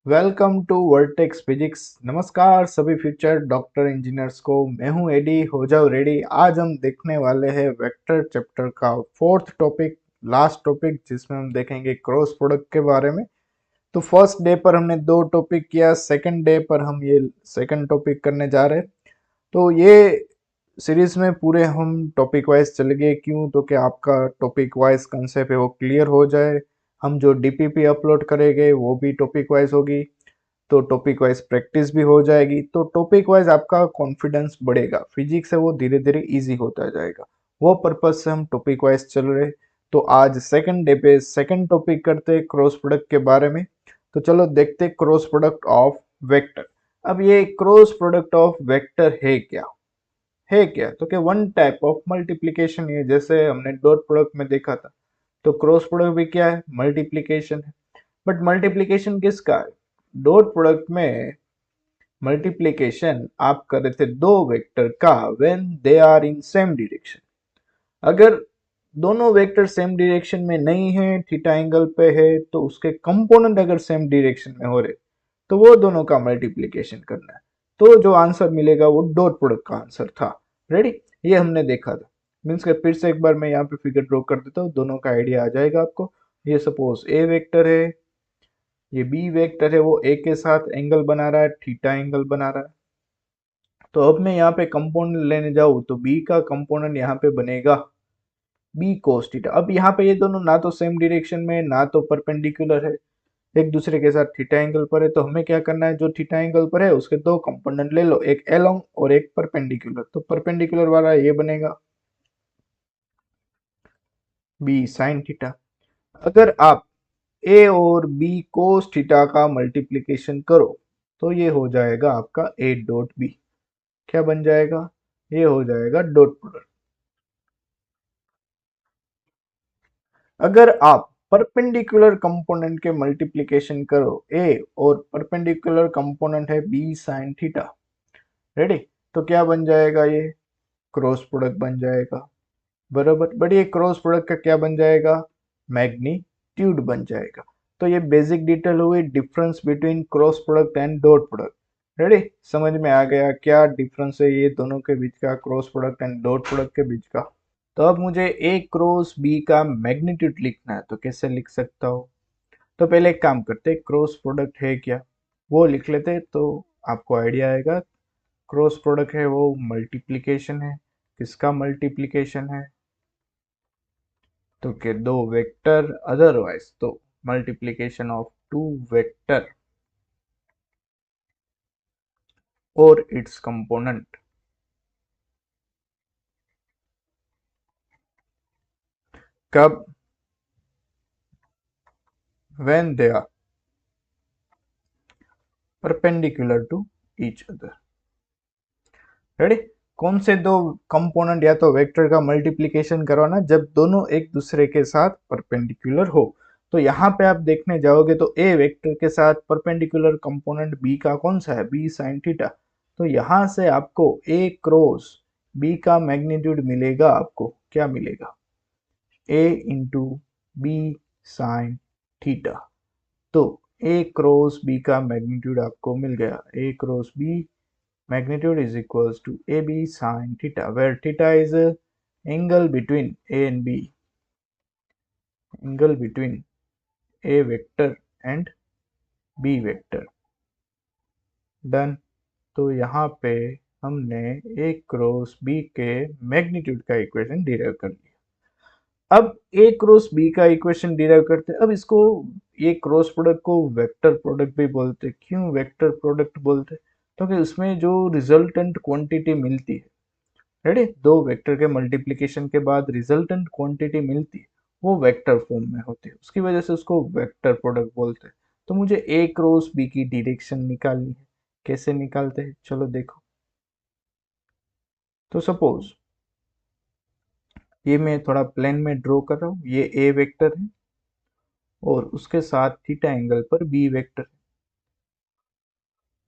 Welcome to vertex physics. नमस्कार सभी future doctor engineers को। मैं हूं एडी, हो जाओ रेडी। आज हम देखने वाले हैं वेक्टर चैप्टर का फोर्थ टॉपिक, लास्ट टॉपिक, जिसमें हम देखेंगे क्रॉस प्रोडक्ट के बारे में। तो फर्स्ट डे पर हमने दो टॉपिक किया, सेकंड डे पर हम ये सेकंड टॉपिक करने जा रहे हैं। तो ये सीरीज में पूरे हम टॉपिक वाइज चलेंगे। क्यों? तो कि आपका टॉपिक वाइज कंसेप्ट है वो क्लियर हो जाए। हम जो डीपीपी अपलोड करेंगे वो भी टॉपिक वाइज होगी, तो टॉपिक वाइज प्रैक्टिस भी हो जाएगी। तो टॉपिक वाइज आपका कॉन्फिडेंस बढ़ेगा, फिजिक्स है वो धीरे धीरे इजी होता जाएगा। वो पर्पज से हम टॉपिक वाइज चल रहे। तो आज सेकंड डे पे सेकंड टॉपिक करते हैं क्रॉस प्रोडक्ट के बारे में। तो चलो देखते क्रॉस प्रोडक्ट ऑफ वेक्टर। अब ये क्रॉस प्रोडक्ट ऑफ वेक्टर है क्या तो कि वन टाइप ऑफ मल्टीप्लीकेशन है, जैसे हमने डॉट प्रोडक्ट में देखा था। तो क्रॉस प्रोडक्ट भी क्या है? मल्टीप्लीकेशन है। बट मल्टीप्लीकेशन किसका है? डॉट प्रोडक्ट में मल्टीप्लीकेशन आप कर रहे थे दो वेक्टर का when they are in same direction. अगर दोनों वेक्टर सेम डायरेक्शन में नहीं है, थीटा एंगल पे है, तो उसके कंपोनेंट अगर सेम डायरेक्शन में हो रहे, तो वो दोनों का मल्टीप्लीकेशन करना है। तो जो आंसर मिलेगा वो डॉट प्रोडक्ट का आंसर था। रेडी? ये हमने देखा था। मीन्स के फिर से एक बार मैं यहाँ पे फिगर ड्रॉ कर देता हूँ, दोनों का आइडिया आ जाएगा आपको। ये सपोज ए वेक्टर है, ये बी वेक्टर है, वो ए के साथ एंगल बना रहा है, थीटा एंगल बना रहा है। तो अब मैं यहाँ पे कंपोनेंट लेने जाऊँ तो बी का कंपोनेंट यहाँ पे बनेगा बी कोस थीटा। अब यहाँ पे ये दोनों ना तो सेम डायरेक्शन में ना तो परपेंडिकुलर है, एक दूसरे के साथ थीटा एंगल पर है। तो हमें क्या करना है, जो थीटा एंगल पर है उसके दो कंपोनेंट ले लो, एक एलोंग और एक परपेंडिकुलर। तो परपेंडिकुलर वाला ये बनेगा बी साइन थीटा। अगर आप ए और बी कोस थीटा का मल्टीप्लीकेशन करो तो ये हो जाएगा आपका ए डॉट बी। क्या बन जाएगा? ये हो जाएगा डॉट प्रोडक्ट। अगर आप परपेंडिकुलर कंपोनेंट के मल्टीप्लिकेशन करो ए और परपेंडिकुलर कंपोनेंट है बी साइन थीटा, रेडी? तो क्या बन जाएगा? ये क्रॉस प्रोडक्ट बन जाएगा। बराबर। बट ये क्रॉस प्रोडक्ट का क्या बन जाएगा? मैग्नीट्यूड बन जाएगा। तो ये बेसिक डिटेल हुई difference between cross product and dot product. Ready? समझ में आ गया क्या डिफरेंस है ये दोनों के बीच का, cross product and dot product के बीच का? तो अब मुझे ए क्रॉस बी का मैग्नीट्यूड लिखना है, तो कैसे लिख सकता हूँ? तो पहले एक काम करते, क्रॉस प्रोडक्ट है क्या वो लिख लेते, तो आपको आइडिया आएगा। क्रॉस प्रोडक्ट है वो मल्टीप्लिकेशन है। किसका मल्टीप्लिकेशन है? तो के दो वेक्टर, अदरवाइज तो मल्टीप्लिकेशन ऑफ टू वेक्टर और इट्स कंपोनेंट। कब? When they are perpendicular to each other. Ready? कौन से दो कंपोनेंट या तो वेक्टर का मल्टीप्लिकेशन करवाना? जब दोनों एक दूसरे के साथ परपेंडिकुलर हो। तो यहाँ पे आप देखने जाओगे तो ए वेक्टर के साथ परपेंडिकुलर कंपोनेंट बी का कौन सा है? B sine theta. तो यहाँ से आपको ए क्रॉस बी का मैग्नीट्यूड मिलेगा। आपको क्या मिलेगा? A into B sine theta. तो ए क्रॉस बी का मैग्नीट्यूड आपको मिल गया। A cross B magnitude is equals to AB sine theta, where theta is a angle between A and B, angle between A vector and B vector. Done. तो यहाँ पे हमने A cross B के magnitude का equation derive कर लिया। अब A cross B का इक्वेशन डिराइव करते हैं। अब इसको, ये क्रॉस प्रोडक्ट को वेक्टर प्रोडक्ट भी बोलते। क्यों वेक्टर प्रोडक्ट बोलते? क्योंकि उसमें जो रिजल्टेंट क्वांटिटी मिलती है, रेडी, दो वेक्टर के मल्टीप्लिकेशन के बाद रिजल्टेंट क्वांटिटी मिलती है, वो वेक्टर फॉर्म में होती है, उसकी वजह से उसको वेक्टर प्रोडक्ट बोलते हैं। तो मुझे ए क्रॉस बी की डायरेक्शन निकालनी है। कैसे निकालते हैं चलो देखो। तो सपोज ये मैं थोड़ा प्लेन में ड्रॉ कर रहा हूँ, ये ए वेक्टर है और उसके साथ थीटा एंगल पर बी वेक्टर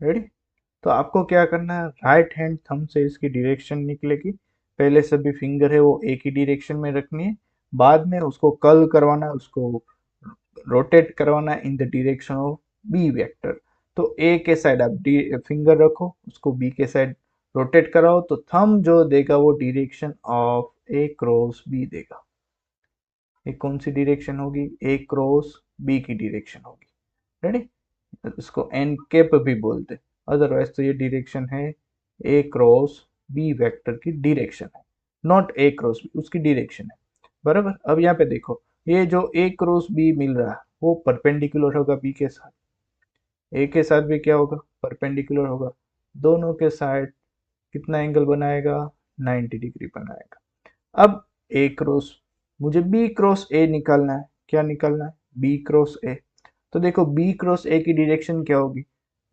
है। रेडी? तो आपको क्या करना है, राइट हैंड थंब से इसकी डायरेक्शन निकलेगी। पहले सभी फिंगर है वो एक ही डायरेक्शन में रखनी है, बाद में उसको कर्ल करवाना है, उसको रोटेट करवाना है in the direction of B vector. तो ए के साइड आप डी फिंगर रखो, उसको बी के साइड रोटेट कराओ, तो थंब जो देगा वो direction of A cross B देगा। ये कौन सी डायरेक्शन होगी? ए क्रॉस बी की डायरेक्शन होगी। रेडी? इसको एन कैप भी बोलते, अदरवाइज तो ये डायरेक्शन है ए क्रॉस बी वेक्टर की डायरेक्शन है, नॉट ए क्रॉस बी, उसकी डायरेक्शन है। बराबर। अब यहाँ पे देखो, ये जो ए क्रॉस बी मिल रहा है वो परपेंडिकुलर होगा बी के साथ, ए के साथ भी क्या होगा? परपेंडिकुलर होगा। दोनों के साइड कितना एंगल बनाएगा? 90 डिग्री बनाएगा। अब ए क्रॉस, मुझे बी क्रॉस ए निकालना है। क्या निकालना है? B cross A. तो देखो बी क्रॉस ए की डायरेक्शन क्या होगी?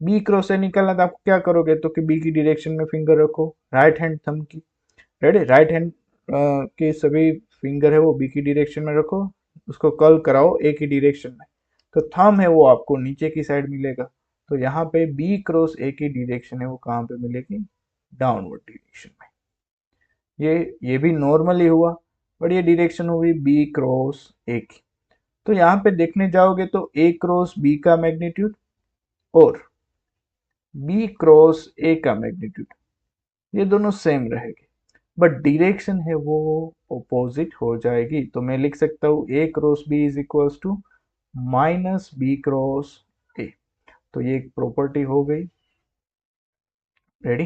बी क्रॉस ए निकालना, तो आप क्या करोगे? तो कि बी की डायरेक्शन में फिंगर रखो, राइट हैंड थंब की। रेडी? राइट हैंड के सभी फिंगर है वो बी की डायरेक्शन में रखो, उसको कर्ल कराओ ए की डायरेक्शन में। तो थंब है वो आपको नीचे की साइड मिलेगा। तो यहाँ पे बी क्रॉस ए की डायरेक्शन है वो कहाँ पे मिलेगी? डाउनवर्ड डायरेक्शन में। ये भी नॉर्मली हुआ, बट ये डायरेक्शन हुई बी क्रॉस ए की। तो यहाँ पे देखने जाओगे तो ए क्रॉस बी का मैग्नीट्यूड और बी क्रॉस ए का मैग्नीट्यूड, ये दोनों सेम रहेंगे, बट डायरेक्शन है वो ऑपोजिट हो जाएगी। तो मैं लिख सकता हूँ A cross B is equals to minus B cross A. तो ये एक प्रॉपर्टी हो गई। रेडी?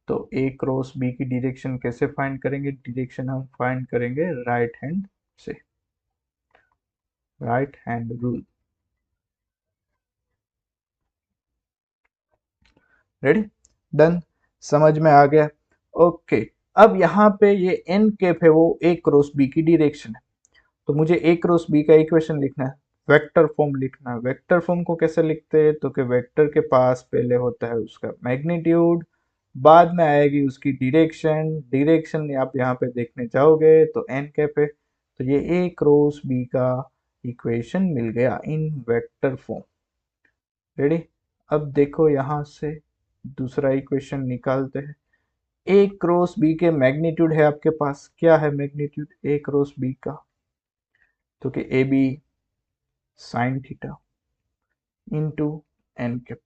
तो ए क्रॉस बी की डायरेक्शन कैसे फाइंड करेंगे? डायरेक्शन हम फाइंड करेंगे राइट हैंड से, right hand rule. Ready? Done? समझ में आ गया? ओके। अब यहाँ पे ये एन कैप है वो ए क्रॉस बी की डायरेक्शन है, तो मुझे ए क्रॉस बी का इक्वेशन लिखना है, वेक्टर फॉर्म लिखना है। वेक्टर फॉर्म को कैसे लिखते हैं? तो कि वेक्टर के पास पहले होता है उसका मैग्नीट्यूड, बाद में आएगी उसकी डायरेक्शन। डायरेक्शन आप यहाँ पे देखने जाओगे तो एन कैप है, तो ये ए क्रॉस बी का इक्वेशन मिल गया इन वेक्टर फॉर्म। रेडी? अब देखो यहाँ से दूसरा इक्वेशन निकालते हैं। ए क्रॉस बी के मैग्नीट्यूड है आपके पास, क्या है मैग्नीट्यूड ए क्रॉस बी का? तो कि A B sine theta into n cap.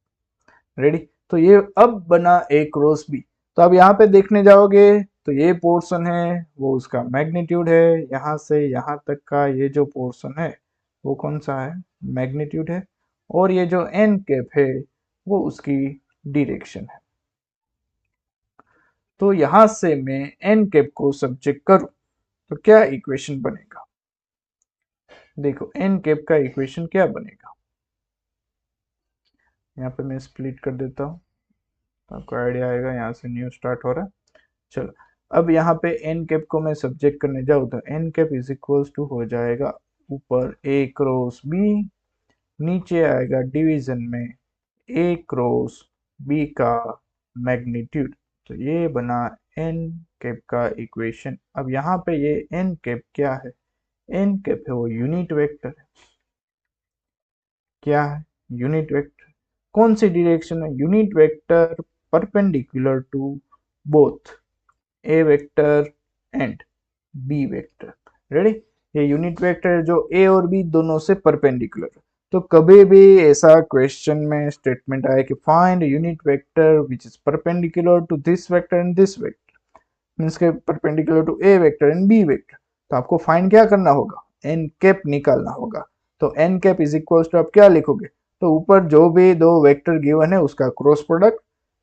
Ready? तो ये अब बना ए क्रॉस बी। तो अब यहाँ पे देखने जाओगे तो ये पोर्शन है वो उसका मैग्नीट्यूड है, यहाँ से यहाँ तक का ये जो पोर्शन है वो कौन सा है? मैग्नीट्यूड है। और ये जो एन कैप है वो उसकी डायरेक्शन है। तो यहां से मैं एन कैप को सब्जेक्ट करूं तो क्या इक्वेशन बनेगा? देखो एन कैप का इक्वेशन क्या बनेगा, यहाँ पे मैं स्प्लिट कर देता हूँ, आपको आइडिया आएगा। यहाँ से न्यू स्टार्ट हो रहा है। चलो, अब यहाँ पे एन कैप को मैं सब्जेक्ट करने जाऊँ तो n cap is equals to हो जाएगा ऊपर ए क्रॉस बी, नीचे आएगा डिवीजन में ए क्रॉस बी का मैग्नीट्यूड। तो ये बना एन कैप का इक्वेशन। अब यहाँ पे ये एन कैप क्या है? एन कैप है वो यूनिट वेक्टर है। क्या है? Unit vector. कौन सी डायरेक्शन है? Unit vector perpendicular to both A vector and B vector. Ready? ये यूनिट वेक्टर है जो ए और बी दोनों से परपेंडिकुलर है। तो कभी भी ऐसा क्वेश्चन में स्टेटमेंट आए कि find unit vector which is perpendicular to this vector and this vector, means के perpendicular to A vector and B vector, तो आपको फाइंड क्या करना होगा? एन कैप निकालना होगा। तो n cap is equals to आप क्या लिखोगे? तो ऊपर जो भी दो वेक्टर गिवन है उसका क्रॉस प्रोडक्ट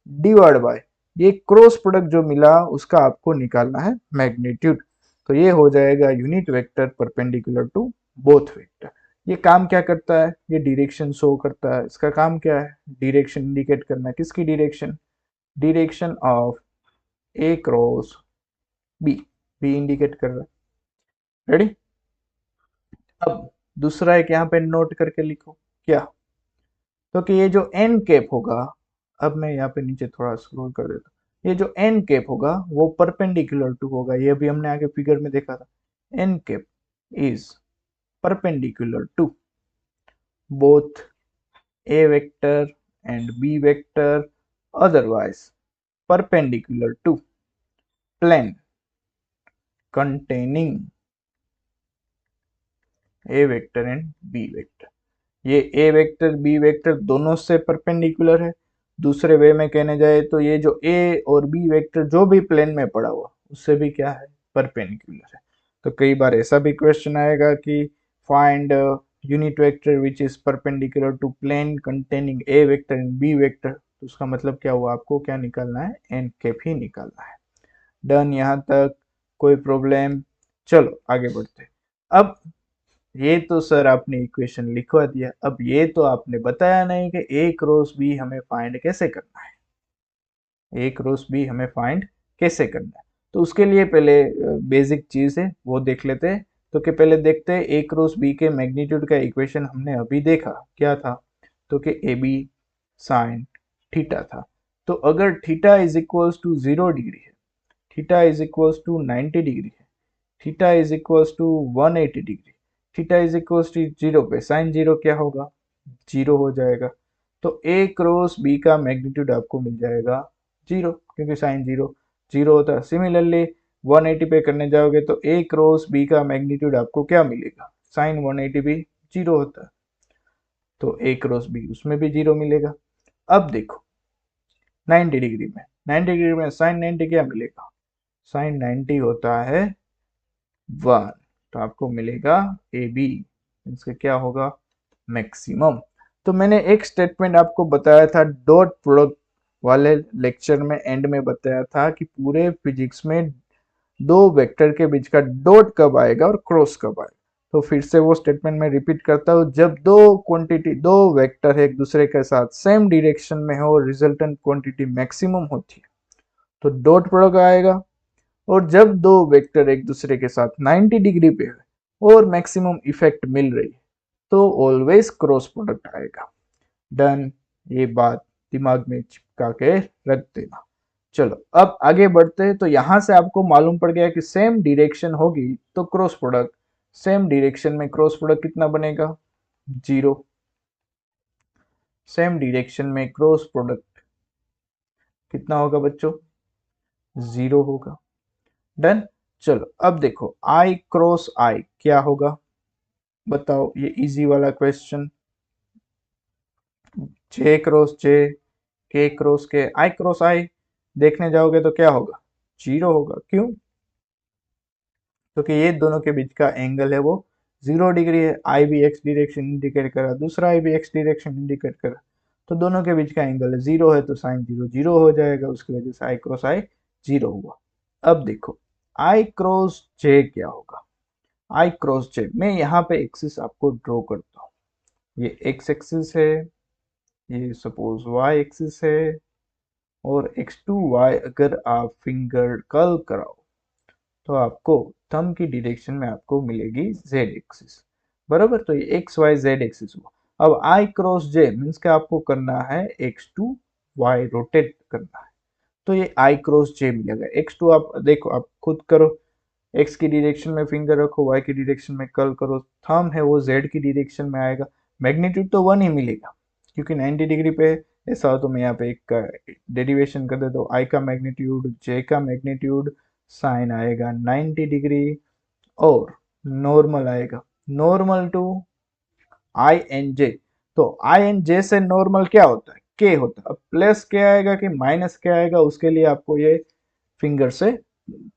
डिवाइड बाय ये क्रॉस प्रोडक्ट जो मिला उसका आपको निकालना है मैग्नीट्यूड। तो ये हो जाएगा unit vector perpendicular to both vector. ये काम क्या करता है? ये डायरेक्शन शो करता है। इसका काम क्या है? डायरेक्शन इंडिकेट करना है। किसकी direction? Direction of A cross B, B indicate कर रहा है। रेडी? अब दूसरा एक यहाँ पे नोट करके लिखो, क्या? तो कि ये जो एन कैप होगा, अब मैं यहाँ पे नीचे थोड़ा स्क्रॉल कर देता हूँ, ये जो एन कैप होगा वो परपेंडिकुलर टू होगा, ये भी हमने आगे फिगर में देखा था। N cap is perpendicular to both A vector and B vector, otherwise perpendicular to plane containing a vector and b vector। ये ए वेक्टर बी वेक्टर दोनों से परपेंडिकुलर है। दूसरे वे में कहने जाए तो ये जो ए और बी वेक्टर जो भी प्लेन में पड़ा हुआ उससे भी क्या है, परपेंडिकुलर है। तो कई बार ऐसा भी क्वेश्चन आएगा कि find unit vector which is perpendicular to plane containing A vector and B vector. तो उसका मतलब क्या हुआ, आपको क्या निकालना है, एन कैप ही निकालना है। डन यहाँ तक, कोई प्रॉब्लम? चलो आगे बढ़ते। अब ये तो सर आपने इक्वेशन लिखवा दिया, अब ये तो आपने बताया नहीं कि ए क्रॉस बी हमें फाइंड कैसे करना है। ए क्रॉस बी हमें फाइंड कैसे करना है, तो उसके लिए पहले बेसिक चीज है वो देख लेते हैं। तो कि पहले देखते हैं ए क्रॉस बी के मैग्नीट्यूड का इक्वेशन हमने अभी देखा क्या था, तो कि ए बी साइन थीटा था। तो अगर theta is equals to 0 degree है, theta is equals to 90 degree है, theta is equals to 180 degree, theta is equals to 0 पे साइन 0 क्या होगा, 0 हो जाएगा। तो ए क्रॉस बी का मैग्नीट्यूड आपको मिल जाएगा 0, क्योंकि साइन 0 0 होता है। सिमिलरली 180 पे करने जाओगे तो ए क्रॉस बी का मैग्नीट्यूड आपको क्या मिलेगा, साइन 180 भी 0 होता है, तो ए क्रॉस बी उसमें भी 0 मिलेगा। अब देखो 90 डिग्री में, 90 डिग्री में साइन 90 क्या मिलेगा, साइन 90 होता है 1, तो आपको मिलेगा ए बी, इसका क्या होगा, मैक्सिमम। तो मैंने एक स्टेटमेंट आपको बताया था डॉट प्रोडक्ट वाले लेक्चर में, एंड में बताया था कि पूरे फिजिक्स में दो वेक्टर के बीच का डॉट कब आएगा और क्रॉस कब आएगा। तो फिर से वो स्टेटमेंट में रिपीट करता हूँ, जब दो क्वांटिटी दो वेक्टर एक दूसरे के साथ सेम डायरेक्शन में हो और रिजल्टेंट क्वांटिटी मैक्सिमम होती है तो डॉट प्रोडक्ट आएगा। और जब दो वेक्टर एक दूसरे के साथ 90 डिग्री पे है और मैक्सिमम इफेक्ट मिल रही है तो ऑलवेज क्रॉस प्रोडक्ट आएगा। डन, ये बात दिमाग में चिपका के रख देना। चलो अब आगे बढ़ते हैं। तो यहां से आपको मालूम पड़ गया कि सेम डायरेक्शन होगी तो क्रॉस प्रोडक्ट, सेम डायरेक्शन में क्रॉस प्रोडक्ट कितना बनेगा, 0। सेम डायरेक्शन में क्रॉस प्रोडक्ट कितना होगा बच्चों, 0 होगा। डन। चलो अब देखो आई क्रॉस आई क्या होगा, बताओ, ये इजी वाला क्वेश्चन। जे क्रॉस जे, के क्रॉस के, आई क्रॉस आई देखने जाओगे तो क्या होगा, 0 होगा। क्यों, क्योंकि ये दोनों के बीच का एंगल है वो 0 डिग्री है। आई भी एक्स डायरेक्शन इंडिकेट करा, दूसरा आई भी एक्स डायरेक्शन इंडिकेट करा, तो दोनों के बीच का एंगल है 0 है, तो साइन 0 0 हो जाएगा, उसकी वजह से आई क्रॉस आई 0 हुआ। अब देखो आई क्रॉस जे क्या होगा, आई क्रॉस जे मैं यहाँ पे एक्सिस आपको ड्रॉ करता हूँ, ये एक्स एक्सिस है, ये सपोज वाई एक्सिस है, और एक्स टू वाई अगर आप फिंगर कर्ल कराओ तो आपको थंब की डायरेक्शन में आपको मिलेगी जेड एक्सिस, बराबर। तो ये एक्स वाई जेड एक्सिस हुआ। अब आई क्रॉस जे मीन्स के आपको करना है एक्स टू वाई रोटेट करना है, तो ये आई क्रॉस जे मिलेगा। एक्स टू आप देखो, आप खुद करो, एक्स की डायरेक्शन में फिंगर रखो, वाई की डायरेक्शन में कर्ल करो, थंब है वो जेड की डायरेक्शन में आएगा। मैग्नीट्यूड तो 1 ही मिलेगा क्योंकि 90 डिग्री पे है। ऐसा हो तो मैं यहाँ पे एक डेरिवेशन कर देता हूँ, आई का मैग्नीट्यूड जे का मैग्नीट्यूड साइन आएगा 90 डिग्री और नॉर्मल आएगा, normal to i and j. तो आई एन जे से नॉर्मल क्या होता है, के होता है। अब प्लस क्या आएगा कि माइनस क्या आएगा, उसके लिए आपको ये फिंगर से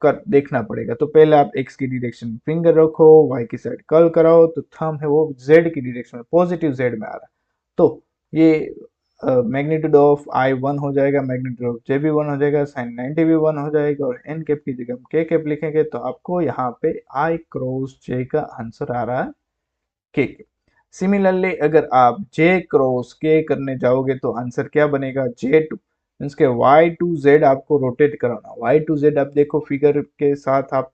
कर देखना पड़ेगा। तो पहले आप एक्स की डायरेक्शन में फिंगर रखो, वाई की साइड कर्ल कराओ, तो थंब है वो जेड की डायरेक्शन में पॉजिटिव जेड में आ रहा है, तो ये मैग्नीट्यूड ऑफ आई 1 हो जाएगा, मैग्नीट्यूड ऑफ जे भी 1 हो जाएगा, साइन 90 भी 1 हो जाएगा, और एन कैप की जगह हम के कैप लिखेंगे तो आपको यहाँ पे आई क्रॉस जे का आंसर आ रहा है के। सिमिलरली अगर आप जे क्रॉस के करने जाओगे तो आंसर क्या बनेगा, जे टू मीन्स के वाई टू जेड आपको रोटेट कराना। वाई टू जेड आप देखो फिगर के साथ आप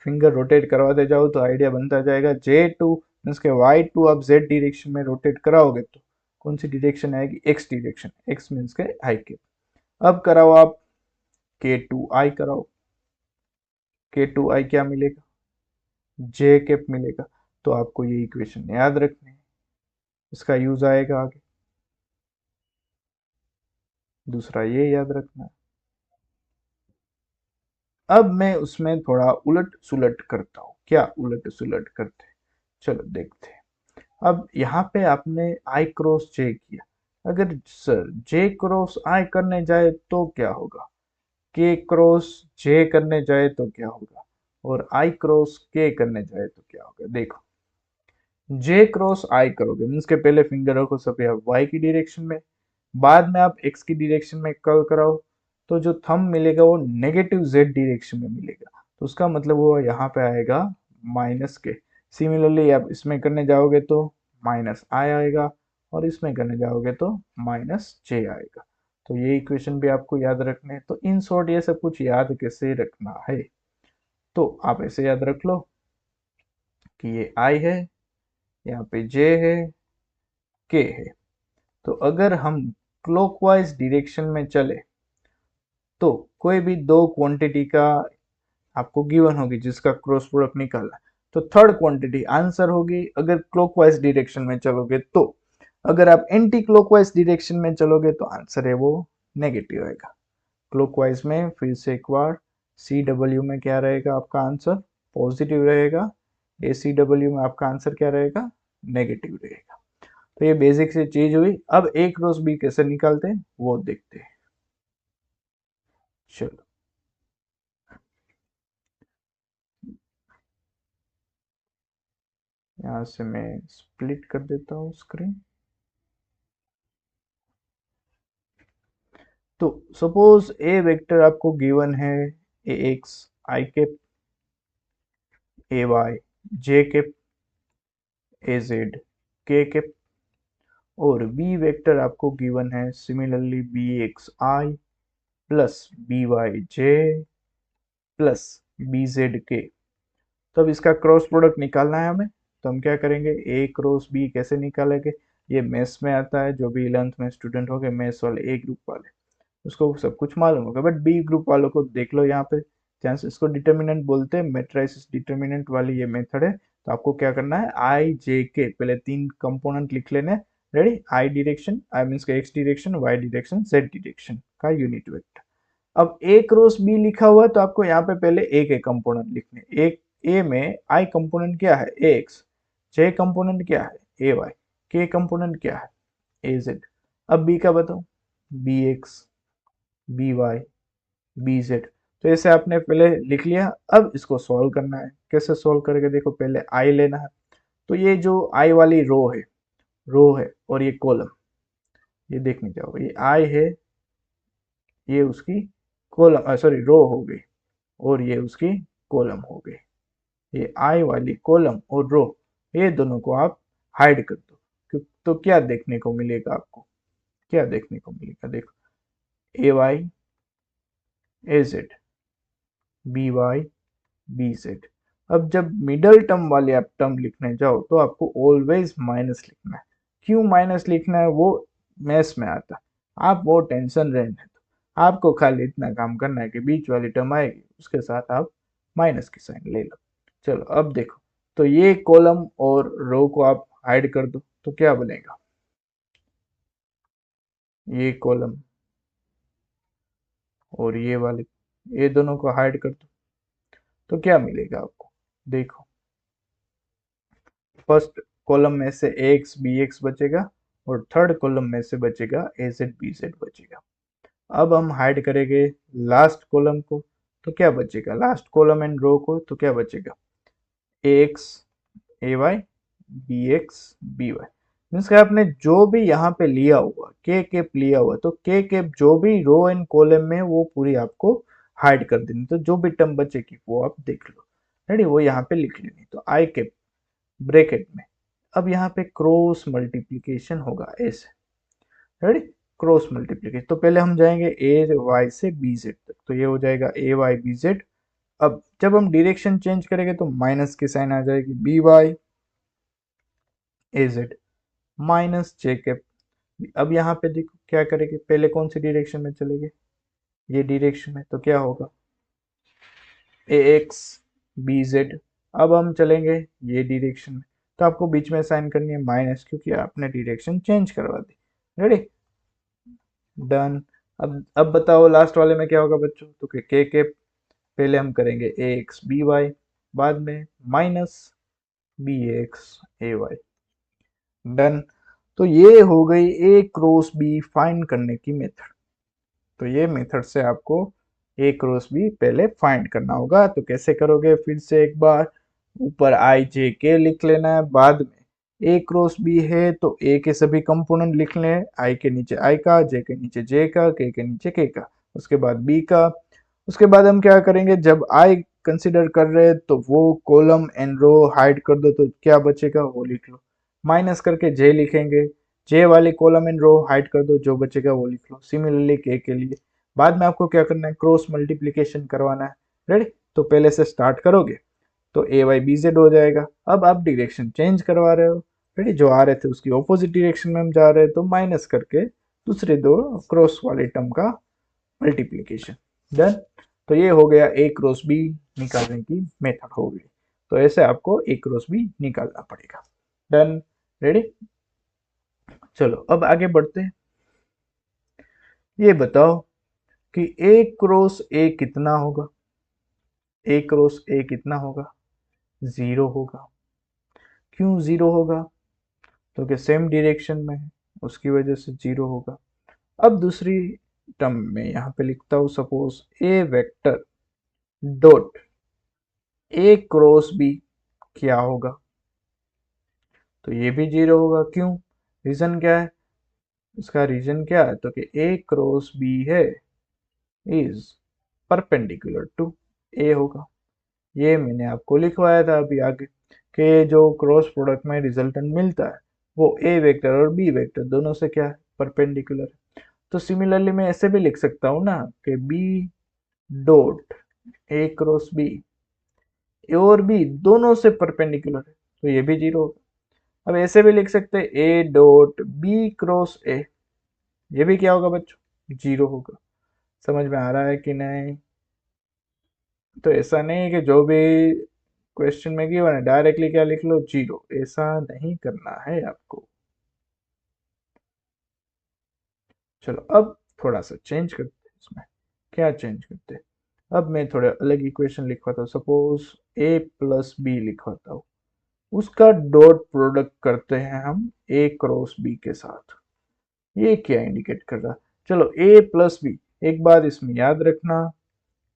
फिंगर रोटेट करवाते जाओ तो आइडिया बनता जाएगा। जे टू मीन्स के वाई टू आप जेड डायरेक्शन में रोटेट कराओगे तो कौन सी डायरेक्शन आएगी, एक्स डायरेक्शन, एक्स मीन्स के आई के। अब कराओ आप के टू आई कराओ, के टू आई क्या मिलेगा, जे कैप मिलेगा। तो आपको ये इक्वेशन याद रखनी है, इसका यूज आएगा आगे। दूसरा ये याद रखना है। अब मैं उसमें थोड़ा उलट सुलट करता हूँ, क्या उलट सुलट करते हैं, चलो देखते हैं। अब यहाँ पे आपने आई क्रॉस जे किया, अगर सर जे क्रॉस आई करने जाए तो क्या होगा, के क्रॉस जे करने जाए तो क्या होगा, और आई क्रॉस के करने जाए तो क्या होगा। देखो, जे क्रॉस आई करोगे मीन्स के पहले फिंगर रखो सभी आप वाई की डायरेक्शन में, बाद में आप एक्स की डायरेक्शन में कर्ल कराओ, तो जो थंब मिलेगा वो नेगेटिव जेड डायरेक्शन में मिलेगा, तो उसका मतलब वो यहाँ पे आएगा माइनस के। सिमिलरली आप इसमें करने जाओगे तो माइनस आई आएगा, और इसमें करने जाओगे तो माइनस जे आएगा। तो ये इक्वेशन भी आपको याद रखने हैं। तो इन शॉर्ट ये सब कुछ याद कैसे रखना है, तो आप ऐसे याद रख लो कि ये आई है, यहाँ पे जे है, के है। तो अगर हम क्लॉकवाइज डायरेक्शन में चले तो कोई भी दो क्वांटिटी का आपको गिवन होगी जिसका क्रॉस प्रोडक्ट निकालना है, तो थर्ड क्वांटिटी आंसर होगी अगर क्लॉकवाइज डायरेक्शन में चलोगे तो। अगर आप एंटी क्लॉकवाइज डायरेक्शन में चलोगे तो आंसर है वो नेगेटिव आएगा। क्लॉकवाइज में फिर से एक बार, सी डब्ल्यू में क्या रहेगा आपका आंसर, पॉजिटिव रहेगा, ए सी डब्ल्यू में आपका आंसर क्या रहेगा, नेगेटिव रहेगा। तो ये बेसिक सी चीज हुई। अब ए क्रॉस बी कैसे निकालते हैं वो देखते हैं। चलो, यहाँ से मैं स्प्लिट कर देता हूँ स्क्रीन। तो सपोज ए वेक्टर आपको गिवन है, A x I cap, A Y J cap, A Z के कैप, और बी वेक्टर आपको गिवन है सिमिलरली बी एक्स आई प्लस बी वाई जे प्लस बी जेड के। तो अब इसका क्रॉस प्रोडक्ट निकालना है हमें, तो हम क्या करेंगे, ए क्रॉस बी कैसे निकालेंगे। ये मैथ्स में आता है, जो भी 11th में स्टूडेंट हो गए मैथ्स वाले, ए ग्रुप वाले, उसको सब कुछ मालूम होगा, बट बी ग्रुप वालों को देख लो यहाँ पे। ध्यान से, इसको डिटर्मिनेंट बोलते हैं, मैट्रिसेस डिटर्मिनेंट वाली ये मेथड है। तो आपको क्या करना है, आई जे के पहले तीन कंपोनेंट लिख लेने। Ready, I direction, I means का X direction, Y direction, Z direction का यूनिट वेक्टर। अब ए क्रॉस बी लिखा हुआ है तो आपको यहाँ पे पहले ए के कंपोनेंट लिखने। एक ए में आई कंपोनेंट क्या है, ए एक्स, जे कंपोनेंट क्या है, ए वाई, के कंपोनेंट क्या है, ए जेड। अब बी का बताओ, B x, B Y, B z. तो ऐसे आपने पहले लिख लिया। अब इसको सॉल्व करना है, कैसे सॉल्व करेंगे, देखो पहले आई लेना है। तो ये जो आई वाली रो है और ये कॉलम, ये देखने जाओगे, ये आई है, ये उसकी कॉलम सॉरी रो हो गई, और ये उसकी कॉलम हो गई। ये आई वाली कॉलम और रो, ये दोनों को आप हाइड कर दो। तो क्या देखने को मिलेगा आपको, क्या देखने को मिलेगा, देखो, A Y A Z, B Y B Z. अब जब मिडल टर्म वाले आप टर्म लिखने जाओ तो आपको ऑलवेज माइनस लिखना है। क्यों माइनस लिखना है वो मैथ्स में आता है, आप वो टेंशन रहने दो। आपको खाली इतना काम करना है कि बीच वाली टर्म आएगी उसके साथ आप माइनस की साइन ले लो। चलो अब देखो, तो ये कॉलम और रो को आप हाइड कर दो तो क्या बनेगा, ये कॉलम और ये वाले, ये दोनों को हाइड कर दो तो क्या मिलेगा आपको, देखो, फर्स्ट कॉलम में से एक्स बी एक्स बचेगा, और थर्ड कॉलम में से बचेगा ए जेड बी जेड बचेगा। अब हम हाइड करेंगे लास्ट कॉलम को, तो क्या बचेगा, लास्ट कॉलम एंड रो को, तो क्या बचेगा, A X A Y B x B Y. Means आपने जो भी यहाँ पे लिया हुआ के कैप लिया हुआ, तो के कैप जो भी रो एंड कॉलम में वो पूरी आपको हाइड कर देनी, तो जो भी टर्म बचेगी वो आप देख लो। रेडी, वो यहाँ पे लिख लेनी, तो आई कैप ब्रैकेट में। अब यहाँ पे क्रॉस मल्टीप्लीकेशन होगा ऐसे। रेडी, क्रॉस मल्टीप्लीकेशन, तो पहले हम जाएंगे ए वाई से बी जेड तक, तो ये हो जाएगा ए वाई बी जेड। अब जब हम डायरेक्शन चेंज करेंगे तो माइनस की साइन आ जाएगी, B Y A Z minus J cap. अब यहाँ पे देखो क्या करेंगे, पहले कौन सी डायरेक्शन में चलेंगे, ये डायरेक्शन में, तो क्या होगा, ए एक्स बी जेड। अब हम चलेंगे ये डायरेक्शन में, तो आपको बीच में साइन करनी है माइनस, क्योंकि आपने डायरेक्शन चेंज करवा दी। Ready, done. अब बताओ लास्ट वाले में क्या होगा बच्चों, तो के पहले हम करेंगे ए एक्स बी वाई, बाद में minus B x A Y. Done. तो ये हो गई ए क्रॉस बी फाइंड करने की मेथड। तो ये मेथड से आपको ए क्रॉस बी पहले फाइंड करना होगा। तो कैसे करोगे, फिर से एक बार ऊपर आई जे के लिख लेना है, बाद में ए क्रॉस बी है तो ए के सभी कंपोनेंट लिख लें, आई के नीचे आई का, जे के नीचे जे का, के नीचे के का, उसके बाद बी का। उसके बाद हम क्या करेंगे, जब आई कंसिडर कर रहे हैं तो वो कॉलम एंड रो हाइड कर दो, तो क्या बचेगा वो लिख लो। माइनस करके जे लिखेंगे, जे वाली कॉलम एंड रो हाइड कर दो, जो बचेगा वो लिख लो। सिमिलरली के लिए बाद में आपको क्या करना है, क्रॉस मल्टीप्लीकेशन करवाना है। रेडी, तो पहले से स्टार्ट करोगे तो ए वाई बी जेड हो जाएगा। अब आप डायरेक्शन चेंज करवा रहे हो, रेडी, जो आ रहे थे उसकी ऑपोजिट डायरेक्शन में हम जा रहे हैं, तो माइनस करके दूसरे दो क्रॉस वाले टर्म का मल्टीप्लीकेशन। डन। तो ये हो गया ए क्रॉस बी निकालने की मेथड हो गई। तो ऐसे आपको ए क्रॉस बी निकालना पड़ेगा। Done, ready. चलो अब आगे बढ़ते हैं। ये बताओ कि ए क्रॉस ए कितना होगा। ए क्रॉस ए कितना होगा, जीरो होगा। क्यों जीरो होगा, तो कि सेम डायरेक्शन में है, उसकी वजह से जीरो होगा। अब दूसरी टर्म में यहाँ पे लिखता हूँ, suppose A vector dot A cross B क्या होगा, तो ये भी जीरो होगा। क्यों, रीजन क्या है, इसका रीजन क्या है, तो कि ए क्रॉस बी है इज परपेंडिकुलर टू ए होगा। ये मैंने आपको लिखवाया था अभी आगे, कि जो क्रॉस प्रोडक्ट में रिजल्टेंट मिलता है वो ए वेक्टर और बी वेक्टर दोनों से क्या है, परपेंडिकुलर है। तो सिमिलरली मैं ऐसे भी लिख सकता हूँ ना कि B dot A cross B, A और बी दोनों से परपेंडिकुलर है, तो ये भी जीरो होगा। अब ऐसे भी लिख सकते हैं A dot B cross A, ये भी क्या होगा बच्चों, जीरो होगा। समझ में आ रहा है कि नहीं। तो ऐसा नहीं है कि जो भी क्वेश्चन में गिवन है डायरेक्टली क्या लिख लो, जीरो, ऐसा नहीं करना है आपको। चलो अब थोड़ा सा चेंज करते हैं इसमें। क्या चेंज करते हैं, अब मैं थोड़ा अलग इक्वेशन लिखवाता हूँ। सपोज ए प्लस बी लिखवाता हूँ, उसका डॉट प्रोडक्ट करते हैं हम ए क्रॉस बी के साथ। ये क्या इंडिकेट कर रहा है, चलो ए प्लस बी, एक बात इसमें याद रखना,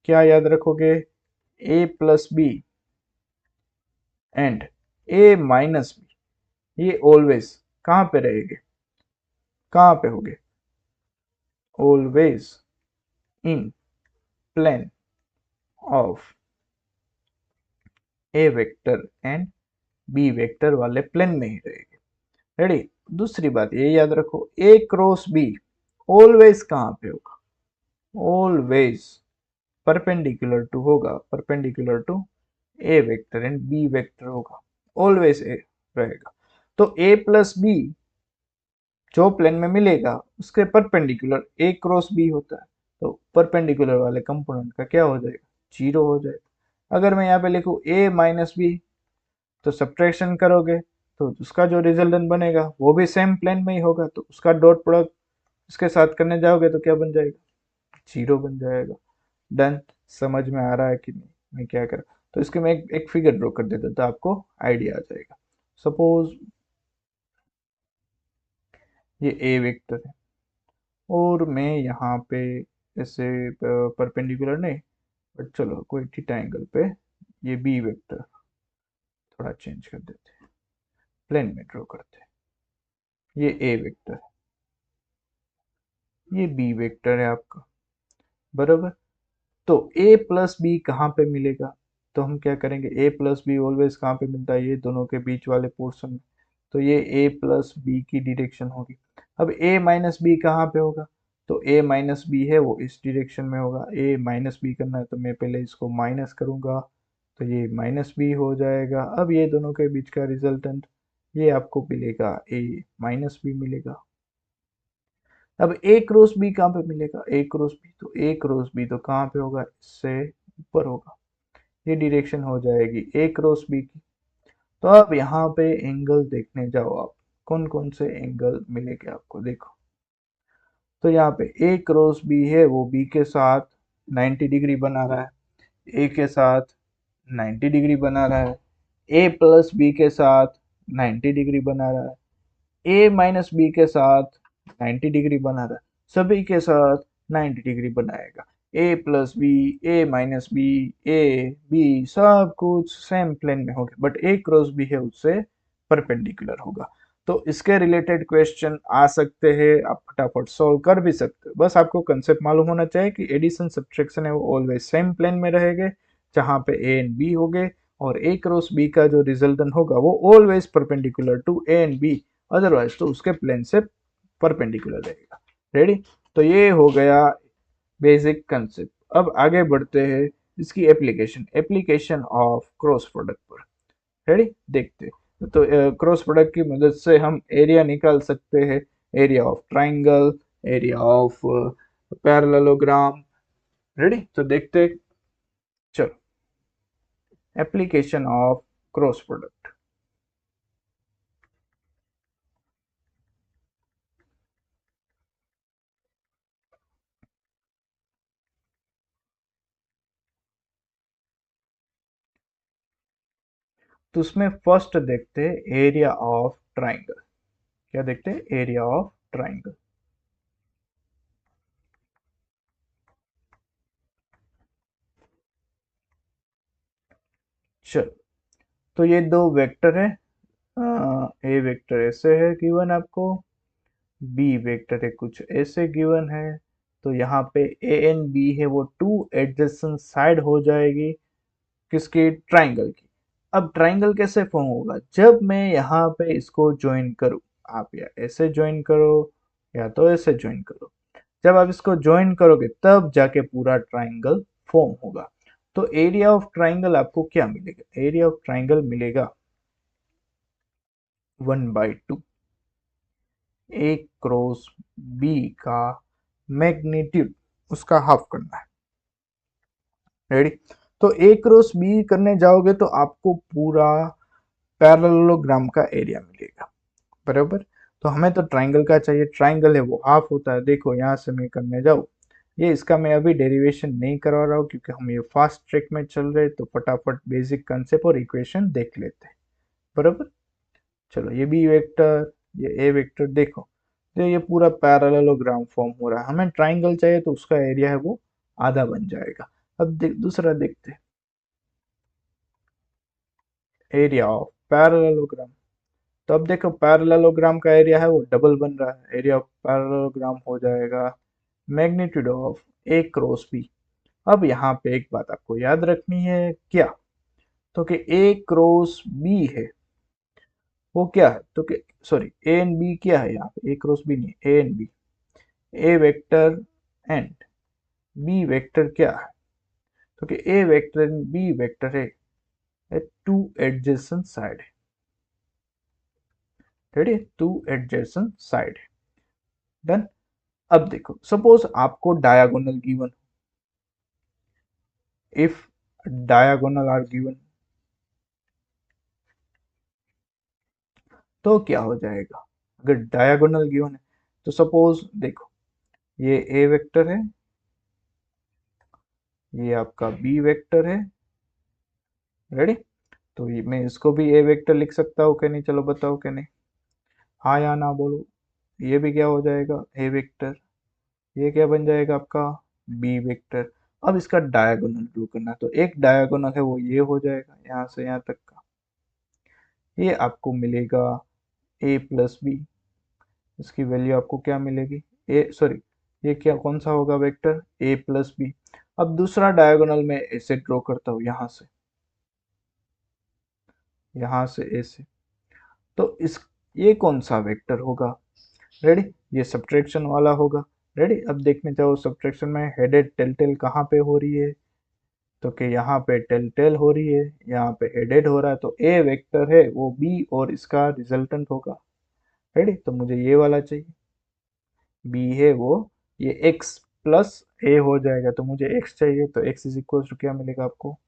क्या याद रखोगे, A plus B and A minus B, ये ऑलवेज कहाँ पे रहेंगे, कहाँ पे होंगे, always in plane of A vector and B vector वाले प्लेन में ही रहेंगे। रेडी, दूसरी बात ये याद रखो, ए क्रॉस बी ऑलवेज कहाँ पे होगा, ऑलवेज परपेंडिकुलर टू होगा, perpendicular to A vector and B vector होगा, ऑलवेज ए रहेगा। तो ए प्लस बी जो प्लेन में मिलेगा उसके परपेंडिकुलर ए क्रॉस बी होता है, तो परपेंडिकुलर वाले कंपोनेंट का क्या हो जाएगा, जीरो हो जाएगा। अगर मैं यहाँ पे लिखूँ ए माइनस बी, तो सब्ट्रैक्शन करोगे तो उसका जो रिजल्टेंट बनेगा वो भी सेम प्लेन में ही होगा, तो उसका डॉट प्रोडक्ट उसके साथ करने जाओगे तो क्या बन जाएगा, जीरो बन जाएगा। डन, समझ में आ रहा है कि नहीं मैं क्या कर, तो इसके मैं एक फिगर ड्रॉ कर देता तो आपको आइडिया आ जाएगा। सपोज ये ए वेक्टर है और मैं यहाँ पे ऐसे परपेंडिकुलर नहीं, बट चलो कोई थीटा एंगल पे ये बी वेक्टर थोड़ा चेंज कर देते हैं, प्लेन में ड्रॉ करते हैं। ये ए वेक्टर है, ये बी वेक्टर है आपका, बराबर। तो ए प्लस बी कहाँ पे मिलेगा, तो हम क्या करेंगे, ए प्लस बी ऑलवेज कहाँ पे मिलता है, ये दोनों के बीच वाले पोर्शन में, तो ये ए प्लस बी की डायरेक्शन होगी। अब ए माइनस बी कहाँ पे होगा, तो ए माइनस बी है वो इस डायरेक्शन में होगा। ए माइनस बी करना है तो मैं पहले इसको माइनस करूंगा, तो ये माइनस बी हो जाएगा। अब ये दोनों के बीच का रिजल्टेंट ये आपको मिलेगा, ए माइनस बी मिलेगा। अब ए क्रॉस बी कहाँ पे मिलेगा, ए क्रॉस बी, तो ए क्रॉस बी तो कहाँ पे होगा, इससे ऊपर होगा, ये डायरेक्शन हो जाएगी ए क्रॉस बी की। तो अब यहाँ पे एंगल देखने जाओ आप, कौन कौन से एंगल मिलेंगे आपको, देखो। तो यहाँ पे ए क्रॉस बी है वो बी के साथ 90 डिग्री बना रहा है, ए के साथ 90 डिग्री बना रहा है, ए प्लस बी के साथ 90 डिग्री बना रहा है, ए माइनस बी के साथ 90 डिग्री बना रहा है, सभी के साथ 90 डिग्री बनाएगा। A plus B, A minus B, A B सब कुछ सेम प्लेन में होगा, बट ए क्रॉस बी है उससे परपेंडिकुलर होगा। तो इसके रिलेटेड क्वेश्चन आ सकते हैं, आप फटाफट सॉल्व कर भी सकते हो। बस आपको कंसेप्ट मालूम होना चाहिए कि एडिशन सब्ट्रैक्शन है वो ऑलवेज सेम प्लेन में रहेंगे, जहां पे ए एंड बी होंगे, और ए क्रॉस बी का जो रिजल्टेंट होगा वो always perpendicular to A and B, otherwise तो उसके प्लेन से परपेंडिकुलर रहेगा। रेडी? तो ये हो गया बेसिक कंसेप्ट। अब आगे बढ़ते हैं इसकी application, application of cross product पर। रेडी? देखते हैं। तो क्रॉस प्रोडक्ट की मदद से हम एरिया निकाल सकते हैं, area of triangle, area of parallelogram. Ready? तो देखते हैं। चलो, एप्लीकेशन ऑफ क्रॉस प्रोडक्ट। तो उसमें फर्स्ट देखते हैं एरिया ऑफ ट्राइंगल। क्या देखते हैं? Area of triangle. चलो, तो ये दो वेक्टर है, ए वेक्टर ऐसे है गिवन आपको, बी वेक्टर है कुछ ऐसे गिवन है। तो यहाँ पे ए एंड बी है वो टू एडजेसेंट साइड हो जाएगी किसकी? ट्राइंगल की। अब ट्राइंगल कैसे फॉर्म होगा? जब मैं यहाँ पे इसको ज्वाइन करूँ, आप या ऐसे ज्वाइन करो या तो ऐसे ज्वाइन करो, जब आप इसको ज्वाइन करोगे तब जाके पूरा ट्राइंगल फॉर्म होगा। तो एरिया ऑफ ट्राइंगल आपको क्या मिलेगा? एरिया ऑफ ट्राइंगल मिलेगा 1/2 ए क्रॉस बी का मैग्नीट्यूड, उसका हाफ करना है। रेडी? तो ए क्रॉस बी करने जाओगे तो आपको पूरा पैरेललोग्राम का एरिया मिलेगा, बराबर। तो हमें तो ट्राइंगल का चाहिए, ट्राइंगल है वो हाफ होता है। देखो यहाँ से मैं करने जाऊँ, ये इसका मैं अभी डेरिवेशन नहीं करवा रहा हूँ क्योंकि हम ये फास्ट ट्रैक में चल रहे हैं, तो फटाफट बेसिक कंसेप्ट और इक्वेशन देख लेते हैं, बराबर। चलो, ये बी वेक्टर, ये ए वेक्टर, देखो तो ये पूरा पैरेललोग्राम फॉर्म हो रहा है। हमें ट्राइंगल चाहिए तो उसका एरिया है वो आधा बन जाएगा। अब दूसरा देखते हैं, एरिया ऑफ पैरेललोग्राम। तो अब देखो पैरेललोग्राम का एरिया है वो डबल बन रहा है, एरिया ऑफ पैरेललोग्राम हो जाएगा magnitude of A cross B. अब यहाँ पे एक बात आपको याद रखनी है, क्या? तो कि ए क्रॉस बी है वो क्या है? तो कि सॉरी, ए एंड बी क्या है? यहाँ पे ए क्रॉस बी नहीं, A and B, A vector and B vector क्या है? तो कि A vector and B vector है टू एडजेसेंट साइड है। रेडी? टू एडजेसेंट साइड है। डन। अब देखो, सपोज आपको diagonal given, if diagonal are given, तो क्या हो जाएगा? अगर डायगोनल गिवन है तो सपोज देखो, ये ए वेक्टर है, ये आपका बी वेक्टर है। रेडी? तो ये मैं इसको भी ए वेक्टर लिख सकता हूँ कि नहीं? चलो बताओ कि नहीं, हाँ या ना बोलो। ये भी क्या हो जाएगा? A vector. ये क्या बन जाएगा आपका? B vector. अब इसका डायगोनल ड्रॉ करना है, तो एक डायगोनल है वो ये हो जाएगा यहाँ से यहाँ तक का, ये आपको मिलेगा ए प्लस बी। इसकी वैल्यू आपको क्या मिलेगी? ए सॉरी, ये क्या कौन सा होगा वेक्टर? ए प्लस बी। अब दूसरा डायगोनल में ऐसे ड्रॉ करता हूँ, यहाँ से ऐसे। तो इस ये कौन सा वेक्टर होगा? रेडी? ये सब्ट्रैक्शन वाला होगा। रेडी? अब देखने जाओ सब्ट्रैक्शन में हेडेड टेल टेल कहाँ पे हो रही है? तो कि यहाँ पे टेल टेल हो रही है, यहाँ पे हेडेड हो रहा है, तो ए वेक्टर है वो बी और इसका रिजल्टेंट होगा। रेडी? तो मुझे ये वाला चाहिए, बी है वो, ये एक्स प्लस ए हो जाएगा, तो मुझे एक्स चाहिए, तो एक्स इज इक्वल टू क्या मिलेगा आपको?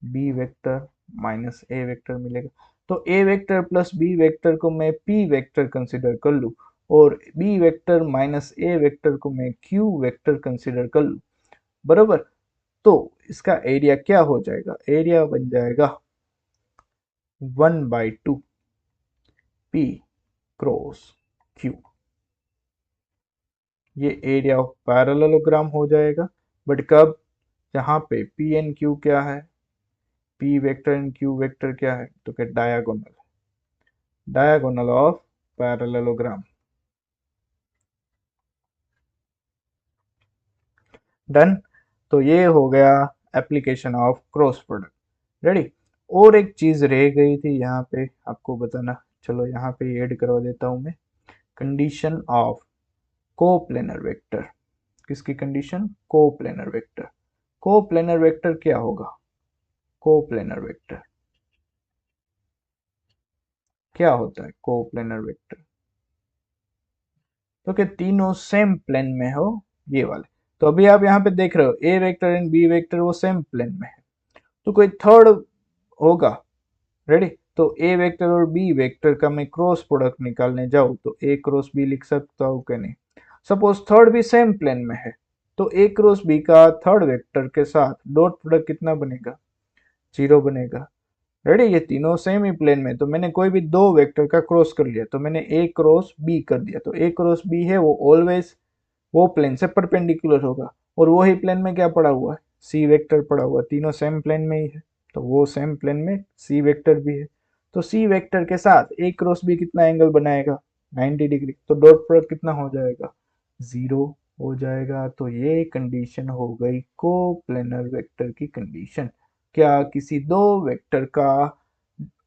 बी वेक्टर माइनस ए वेक्टर मिलेगा। तो ए वेक्टर प्लस बी वेक्टर को मैं पी वेक्टर कंसिडर कर लूँ, और बी वेक्टर माइनस ए वेक्टर को मैं क्यू वेक्टर कंसिडर कर लूँ, बराबर। तो इसका एरिया क्या हो जाएगा? एरिया बन जाएगा 1/2 पी क्रॉस क्यू, ये एरिया ऑफ पैरेललोग्राम हो जाएगा। बट कब? जहां पे पी एंड क्यू क्या है, P vector and Q vector क्या है, तो क्या diagonal, diagonal of parallelogram. Done. तो ये हो गया application of cross product. Ready. और एक चीज रह गई थी यहाँ पे आपको बताना, चलो यहाँ पे ऐड करवा देता हूं मैं। Condition of coplanar vector. किसकी condition? Coplanar vector. Coplanar vector क्या होगा? कोप्लेनर वेक्टर क्या होता है? कोप्लेनर वेक्टर तो क्या तीनों सेम प्लेन में हो, ये वाले। तो अभी आप यहाँ पे देख रहे हो ए वेक्टर एंड बी वेक्टर वो सेम प्लेन में है, तो कोई थर्ड होगा। रेडी। तो ए वेक्टर और बी वेक्टर का मैं क्रॉस प्रोडक्ट निकालने जाऊं तो ए क्रॉस बी लिख सकता हूं कि नहीं? सपोज थर्ड भी सेम प्लेन में है, तो ए क्रॉस बी का थर्ड वेक्टर के साथ डॉट प्रोडक्ट कितना बनेगा? 0 बनेगा। रेडी। ये तीनों सेम ही प्लेन में, तो मैंने कोई भी दो वेक्टर का क्रॉस कर लिया, तो मैंने ए क्रॉस बी कर दिया, तो ए क्रॉस बी है वो ऑलवेज वो प्लेन से परपेंडिकुलर होगा। और वो ही प्लेन में क्या पड़ा हुआ है? सी वेक्टर पड़ा हुआ है, तीनों सेम प्लेन में ही है, तो वो सेम प्लेन में सी वेक्टर भी है। तो सी वेक्टर के साथ ए क्रॉस बी कितना एंगल बनाएगा? 90 डिग्री। तो डॉट प्रोडक्ट कितना हो जाएगा? 0 हो जाएगा। तो ये कंडीशन हो गई कोप्लेनर वेक्टर की कंडीशन। क्या किसी दो वेक्टर का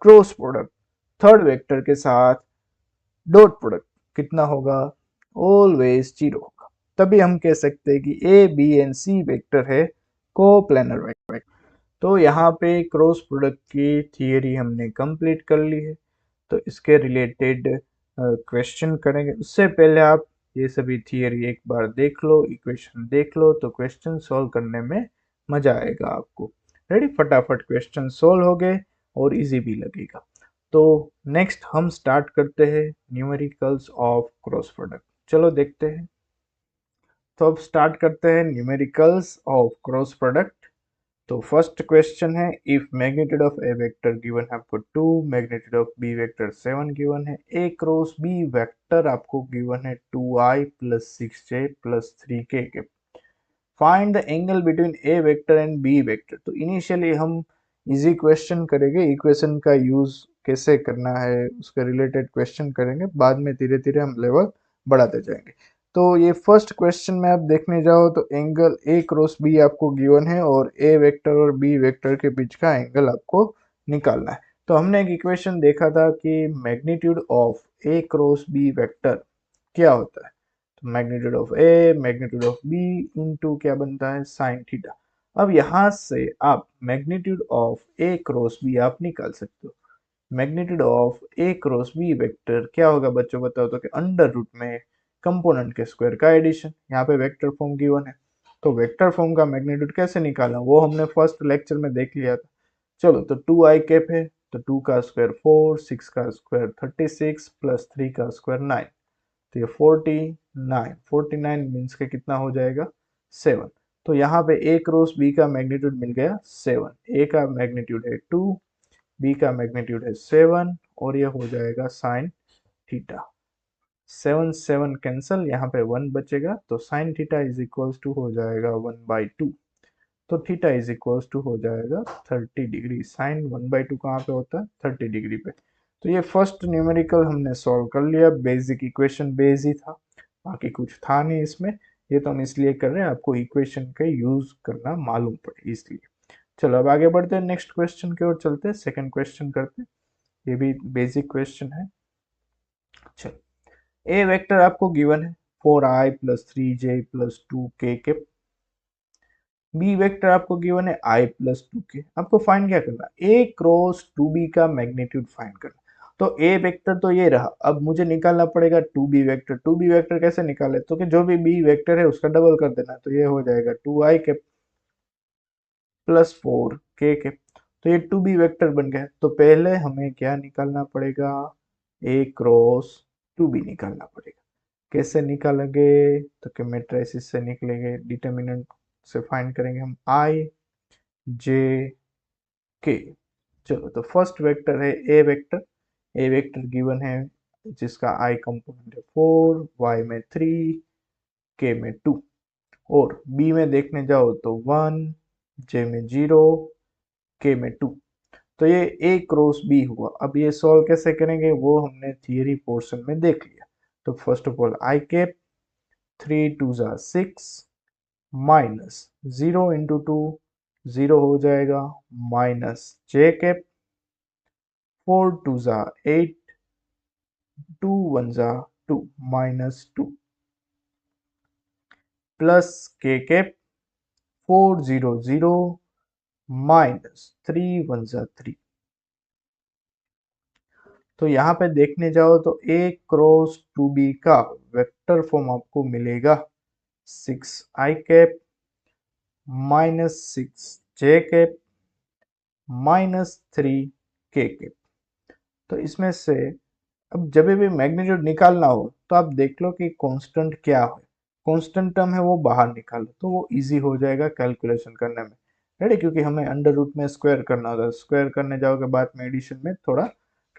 क्रॉस प्रोडक्ट थर्ड वेक्टर के साथ डॉट प्रोडक्ट कितना होगा? ऑलवेज 0 होगा। तभी हम कह सकते हैं कि A B and C vector है कोप्लेनर वेक्टर। तो यहाँ पे क्रॉस प्रोडक्ट की थियरी हमने कंप्लीट कर ली है। तो इसके रिलेटेड क्वेश्चन करेंगे, उससे पहले आप ये सभी थियरी एक बार देख लो, इक्वेशन देख लो, तो क्वेश्चन सॉल्व करने में मजा आएगा आपको। रेडी। फटाफट क्वेश्चन सॉल्व हो गए और इजी भी लगेगा। तो नेक्स्ट हम स्टार्ट करते हैं न्यूमेरिकल्स ऑफ क्रॉस प्रोडक्ट। चलो देखते हैं। तो अब स्टार्ट करते हैं न्यूमेरिकल्स ऑफ क्रॉस प्रोडक्ट। तो फर्स्ट क्वेश्चन है, if magnitude of A vector given है आपको 2, magnitude of B vector 7 given है, ए क्रॉस बी वेक्टर आपको गिवन है 2i plus 6j plus 3k के। Find the angle between A vector and B vector. तो initially हम easy question करेंगे, equation का यूज कैसे करना है उसके रिलेटेड क्वेश्चन करेंगे, बाद में धीरे धीरे हम लेवल बढ़ाते जाएंगे। तो ये फर्स्ट क्वेश्चन में आप देखने जाओ तो एंगल ए क्रॉस बी आपको गिवन है और ए वेक्टर और बी वेक्टर के बीच का एंगल आपको निकालना है। तो हमने एक इक्वेशन देखा था कि magnitude of A cross B vector क्या होता है? तो magnitude of A magnitude of B into क्या बनता है? Sine theta. अब यहां से आप magnitude of A cross B आप निकाल सकते हो। Magnitude of A cross B vector क्या होगा बच्चों बताओ? तो कि अंडर रूट में कंपोनेंट के स्क्वायर का एडिशन। यहाँ पे वेक्टर फॉर्म गिवन है, तो वेक्टर फॉर्म का मैग्नीट्यूड कैसे निकाला वो हमने फर्स्ट लेक्चर में देख लिया था। चलो, तो 2i कैप है, तो 2 का स्क्वायर 4, 6 का स्क्वायर 36 प्लस 3 का स्क्वायर 9, तो ये 49, 49 मीन्स के कितना हो जाएगा? 7। तो यहाँ पे ए क्रॉस बी का मैग्नीट्यूड मिल गया 7। ए का मैग्नीट्यूड है 2, बी का मैग्नीट्यूड है 7 और ये हो जाएगा साइन थीटा। 7 7 कैंसल, यहाँ पे 1 बचेगा, तो sine theta is equals to हो जाएगा 1/2। तो थीटा इज इक्वल्स टू हो जाएगा 30 डिग्री। साइन 1/2 कहाँ पे होता है? 30 डिग्री पे। तो ये फर्स्ट न्यूमेरिकल हमने सॉल्व कर लिया, बेसिक इक्वेशन बेस ही था, बाकी कुछ था नहीं इसमें। ये तो हम इसलिए कर रहे हैं आपको इक्वेशन का यूज करना मालूम पड़े इसलिए। चलो अब आगे बढ़ते हैं, नेक्स्ट क्वेश्चन की ओर चलते हैं, सेकंड क्वेश्चन करते हैं। ये भी बेसिक क्वेश्चन है। चलो, ए वेक्टर आपको गिवन है 4i plus 3j plus 2k के। बी वेक्टर आपको गिवन है i प्लस 2k। आपको फाइंड क्या करना? a क्रॉस 2b का मैग्नीट्यूड फाइंड करना। तो a वेक्टर तो ये रहा, अब मुझे निकालना पड़ेगा 2b वेक्टर। 2b वेक्टर कैसे निकाले? तो कि जो भी b वेक्टर है उसका डबल कर देना, तो ये हो जाएगा 2i के प्लस 4k के। तो ये 2b वेक्टर बन गया। तो पहले हमें क्या निकालना पड़ेगा? a क्रॉस 2b निकालना पड़ेगा। कैसे निकालेंगे? तो कि मैट्रिसेस से निकलेंगे, डिटर्मिनेंट से फाइंड करेंगे हम i j k। चलो, तो फर्स्ट वेक्टर है A vector. A vector given है जिसका आई कंपोनेंट है 4, वाई में 3, के में 2। और बी में देखने जाओ तो 1, जे में 0, के में 2। तो ये ए क्रॉस बी हुआ। अब ये सॉल्व कैसे करेंगे वो हमने थियरी पोर्शन में देख लिया। तो first of all I cap 3 2 जा 6 माइनस 0 इंटू 2 0 हो जाएगा, माइनस जे कैप 4 2 जा 8 2 1 जा 2 minus 2 plus K cap 4 0 0 minus 3 1 जा 3। तो यहाँ पे देखने जाओ तो ए क्रॉस टू बी का वेक्टर फॉर्म आपको मिलेगा 6 आई कैप माइनस 6 जे कैप माइनस 3 के कैप। तो इसमें से अब जब भी मैग्नीट्यूड निकालना हो तो आप देख लो कि कांस्टेंट क्या है, कांस्टेंट टर्म है वो बाहर निकालो तो वो इजी हो जाएगा कैलकुलेशन करने में। रेडी, क्योंकि हमें अंडर रूट में स्क्वायर करना होता है, स्क्वायर करने जाओगे बाद में एडिशन में थोड़ा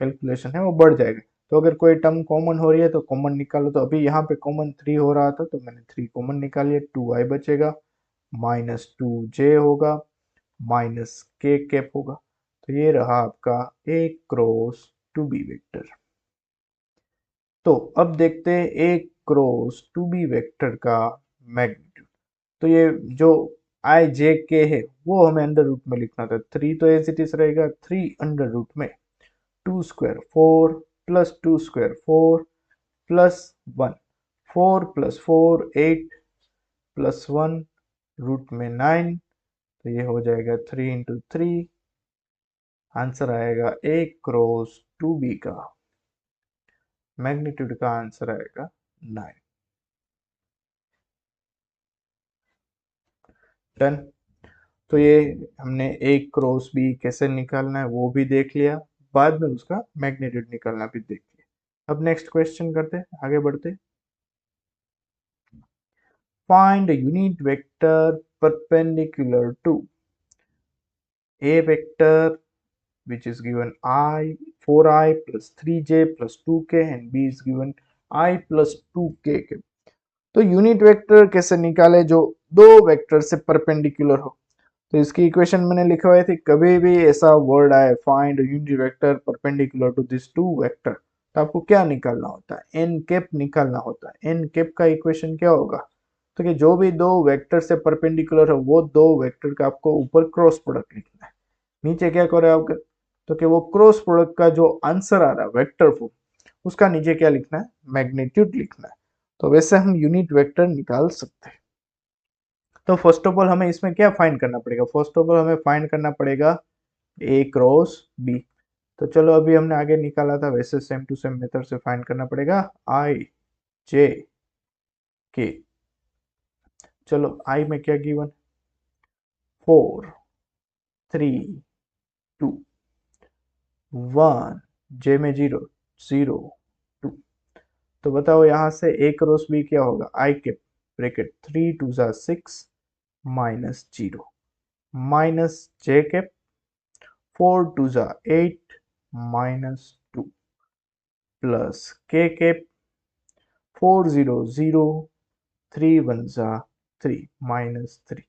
कैलकुलेशन है वो बढ़ जाएगा। तो अगर कोई टर्म कॉमन हो रही है तो कॉमन निकालो। तो अभी यहाँ पे कॉमन 3 हो रहा था तो मैंने 3 कॉमन निकाल लिया, 2 आई बचेगा, माइनस 2 जे होगा, माइनस के कैप होगा। तो ये रहा आपका ए क्रॉस टू बी वेक्टर। तो अब देखते हैं ए क्रॉस टू बी वेक्टर का मैग्नीट्यूड। तो ये जो आई जे के है वो हमें अंडर रूट में लिखना था। 3 तो एज इट इज रहेगा, 3 अंडर रूट में 2 square 4 plus 2 square 4 plus 1, 4 plus 4 8 plus 1 root में 9। तो ये हो जाएगा 3 इंटू 3। आंसर आएगा ए क्रॉस टू बी का मैग्नीट्यूड का आंसर आएगा 9। डन। तो ये हमने ए क्रॉस बी कैसे निकालना है वो भी देख लिया, बाद में उसका मैग्नीट्यूड निकालना भी देख लिया। अब नेक्स्ट क्वेश्चन करते हैं, आगे बढ़ते। Find unit vector perpendicular to A vector which is given I 4i plus 3j plus 2k and b is given I plus 2k के। तो यूनिट वेक्टर कैसे निकाले जो दो वेक्टर से परपेंडिकुलर हो। तो इसकी इक्वेशन मैंने लिखवाई थी, कभी भी ऐसा वर्ड आए find unit vector perpendicular to this two vector तो आपको क्या निकालना होता है, एन कैप निकालना होता है। एन कैप का इक्वेशन क्या होगा, तो कि जो भी दो वेक्टर से परपेंडिकुलर हो वो दो वेक्टर का आपको ऊपर क्रॉस प्रोडक्ट लिखना है, नीचे क्या करें आपके, तो कि वो क्रॉस प्रोडक्ट का जो आंसर आ रहा है वेक्टर फॉर्म उसका नीचे क्या लिखना है, मैग्नीट्यूड लिखना है। तो वैसे हम यूनिट वेक्टर निकाल सकते हैं। तो फर्स्ट ऑफ ऑल हमें इसमें क्या फाइंड करना पड़ेगा, फर्स्ट ऑफ ऑल हमें फाइंड करना पड़ेगा ए क्रॉस बी। तो चलो अभी हमने आगे निकाला था वैसे सेम टू सेम मेथड से फाइंड करना पड़ेगा आई जे के। चलो आई में क्या गिवन, 4 3 2 1, जे में 0 0 2। तो बताओ यहाँ से ए क्रॉस बी क्या होगा, आई के ब्रैकेट 3 2 जा 6 माइनस 0 माइनस जे कैप 4 2 जा 8 माइनस 2 प्लस के कैप 4 0 0 3 1 जा 3 माइनस 3।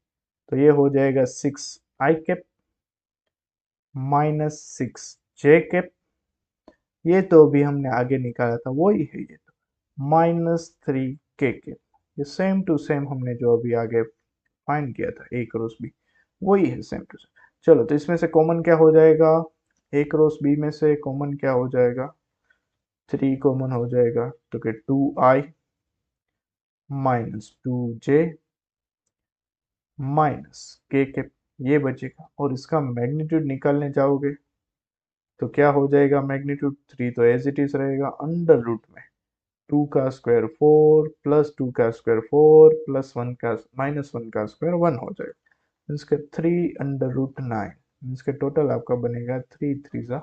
तो ये हो जाएगा 6 आई कैप माइनस 6 जे कैप, ये तो अभी हमने आगे निकाला था वही है, ये तो माइनस 3 के कैप। ये सेम टू सेम हमने जो अभी आगे फाइंड किया था ए क्रॉस बी वही है सेम टू सेम। चलो तो इसमें से कॉमन क्या हो जाएगा, ए क्रॉस बी में से कॉमन क्या हो जाएगा, 3 कॉमन हो जाएगा तो कि 2i माइनस 2j माइनस के कैप ये बचेगा। और इसका मैग्नीट्यूड निकालने जाओगे तो क्या हो जाएगा, मैग्नीट्यूड 3 तो एज इट इज रहेगा अंडर रूट में 2 का स्क्वायर 4 प्लस 2 का स्क्वायर 4 प्लस 1 का माइनस 1 का स्क्वायर 1 हो जाएगा, इसके 3 अंडर रूट 9। इसके टोटल आपका बनेगा 3 3 जा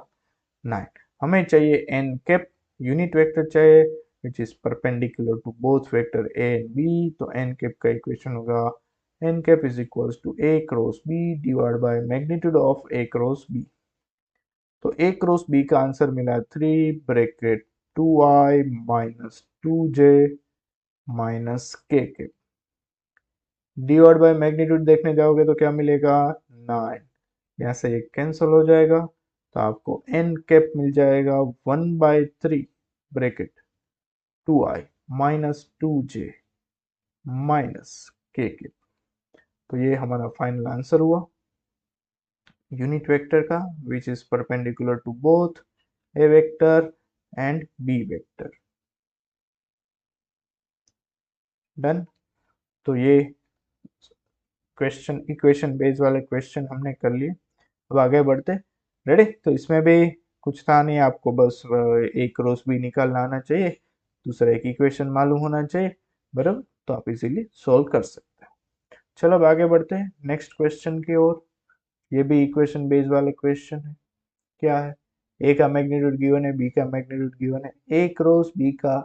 9। हमें चाहिए एन कैप यूनिट वेक्टर चाहिए which is perpendicular to both vector A and B. तो एन कैप का इक्वेशन होगा n cap is equals to A cross B divide by magnitude of A cross B. तो A cross B का answer मिला 3 bracket 2i minus 2j minus के cap. Divide by magnitude देखने जाओगे तो क्या मिलेगा, 9। यहाँ से ये कैंसिल हो जाएगा तो आपको एन कैप मिल जाएगा 1/3 bracket 2i minus 2j minus के कैप। तो ये हमारा फाइनल आंसर हुआ यूनिट वेक्टर का, which is perpendicular to both A vector and B vector. Done. तो ये क्वेश्चन इक्वेशन बेस वाले क्वेश्चन हमने कर लिए। अब आगे बढ़ते। रेडी। तो इसमें भी कुछ था नहीं, आपको बस एक क्रॉस बी निकालना आना चाहिए, दूसरा एक इक्वेशन मालूम होना चाहिए, बराबर। तो आप इजीली सोल्व कर सकते हैं। चलो अब आगे बढ़ते हैं नेक्स्ट क्वेश्चन की ओर। ये भी इक्वेशन बेस वाले क्वेश्चन है। क्या है, ए का मैग्नीट्यूड गिवन है, बी का मैग्नीट्यूड गिवन है। ए क्रॉस बी का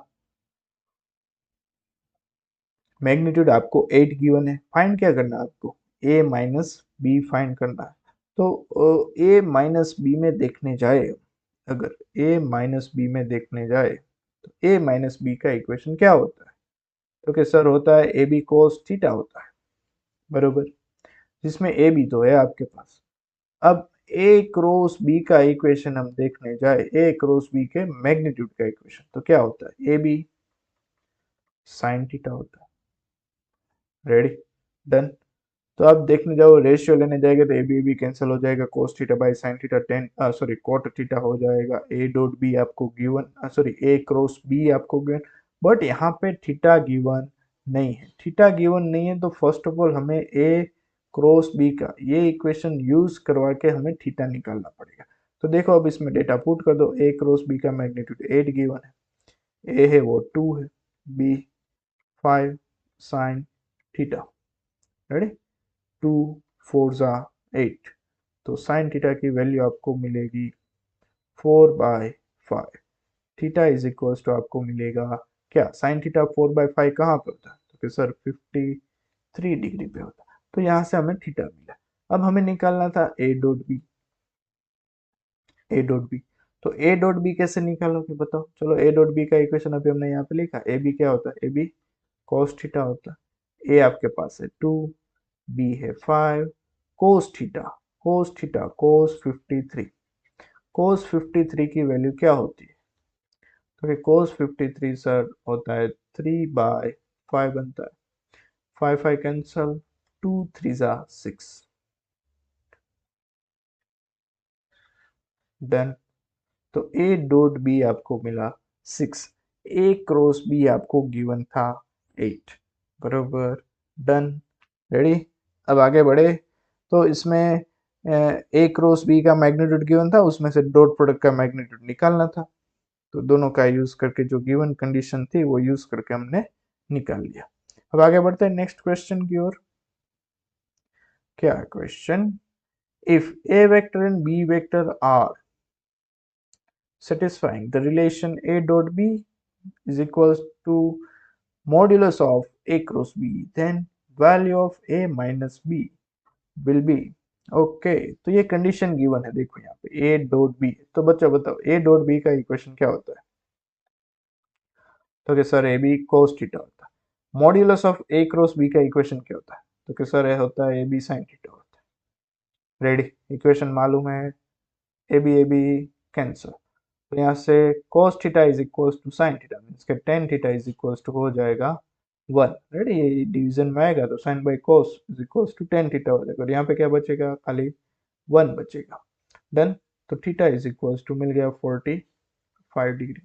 मैग्नीट्यूड आपको 8 गिवन है। फाइंड क्या करना है आपको, ए माइनस बी फाइंड करना है। तो ए माइनस बी में देखने जाए, अगर ए माइनस बी में देखने जाए तो ए माइनस बी का इक्वेशन क्या होता है, तो कि सर होता है ए बी कोस थीटा होता है, बरोबर। जिसमें ए बी तो है आपके पास। अब ए क्रॉस बी का इक्वेशन हम देखने जाए, ए क्रॉस बी के मैग्नीट्यूड का इक्वेशन तो क्या होता है, ए बी साइन थीटा होता है। रेडी। डन। तो आप देखने जाओ, रेशियो लेने जाएंगे तो ए बी कैंसिल हो जाएगा, cos theta by sine theta 10 sorry cot theta हो जाएगा। ए डॉट बी आपको गिवन सॉरी ए क्रॉस बी आपको गिवन, बट यहाँ पे थीटा गिवन नहीं है। थीटा गिवन नहीं है तो फर्स्ट ऑफ ऑल हमें ए क्रॉस बी का ये इक्वेशन यूज करवा के हमें थीटा निकालना पड़ेगा। तो देखो अब इसमें डेटा पुट कर दो। ए क्रॉस बी का मैग्नीट्यूड 8 गिवन है, ए है वो 2 है, बी 5 साइन थीटा। रेडी। 2 4 जा 8, तो साइन थीटा की वैल्यू आपको मिलेगी 4/5। थीटा इज इक्वल टू आपको मिलेगा क्या, साइन थीटा 4/5 कहाँ पे होता है, तो कि सर 53 डिग्री पे होता है। तो यहाँ से हमें थीटा मिला। अब हमें निकालना था A dot B. A dot B, तो ए डॉट बी कैसे निकालोगे बताओ। चलो ए डॉट बी का इक्वेशन अभी हमने यहाँ पे लिखा, ए बी क्या होता है, ए बी कॉस थीटा होता है। ए आपके पास है 2, बी है 5, cos theta, cos theta cos 53। कोस 53 की वैल्यू क्या होती है, तो कि कोस 53 सर होता है 3/5 बनता है। 5 5 कैंसल, 2 3 जा 6। डन। तो ए डॉट बी आपको मिला 6, ए क्रॉस बी आपको गिवन था 8, बरोबर। डन। रेडी। अब आगे बढ़े। तो इसमें ए क्रॉस बी का मैग्नीट्यूड गिवन था, उसमें से डॉट प्रोडक्ट का मैग्नीट्यूड निकालना था। तो दोनों का यूज करके जो गिवन कंडीशन थी वो यूज करके हमने निकाल लिया। अब आगे बढ़ते हैं नेक्स्ट क्वेश्चन की ओर। क्या question, if A vector and B vector are satisfying the relation a dot b is equals to modulus of a cross b, then value of a minus b will be okay. तो ये condition given है, देखो यहाँ पे a dot B. तो बच्चा बताओ a dot B का इक्वेशन क्या होता है, तो कि sir A B cos theta होता है। Modulus of A cross B का इक्वेशन क्या होता है, तो कि सर ये होता है ए बी साइन थीटा होता है। रेडी। इक्वेशन मालूम है, ए बी कैंसर। तो यहाँ से cos theta is equal to sine theta, means के tan theta is equal to हो जाएगा 1। रेडी। ये डिवीजन में आएगा तो sine by cos is equal to tan theta हो जाएगा, और यहाँ पे क्या बचेगा, खाली 1 बचेगा। डन। तो थीटा इज इक्वल टू मिल गया 45 डिग्री।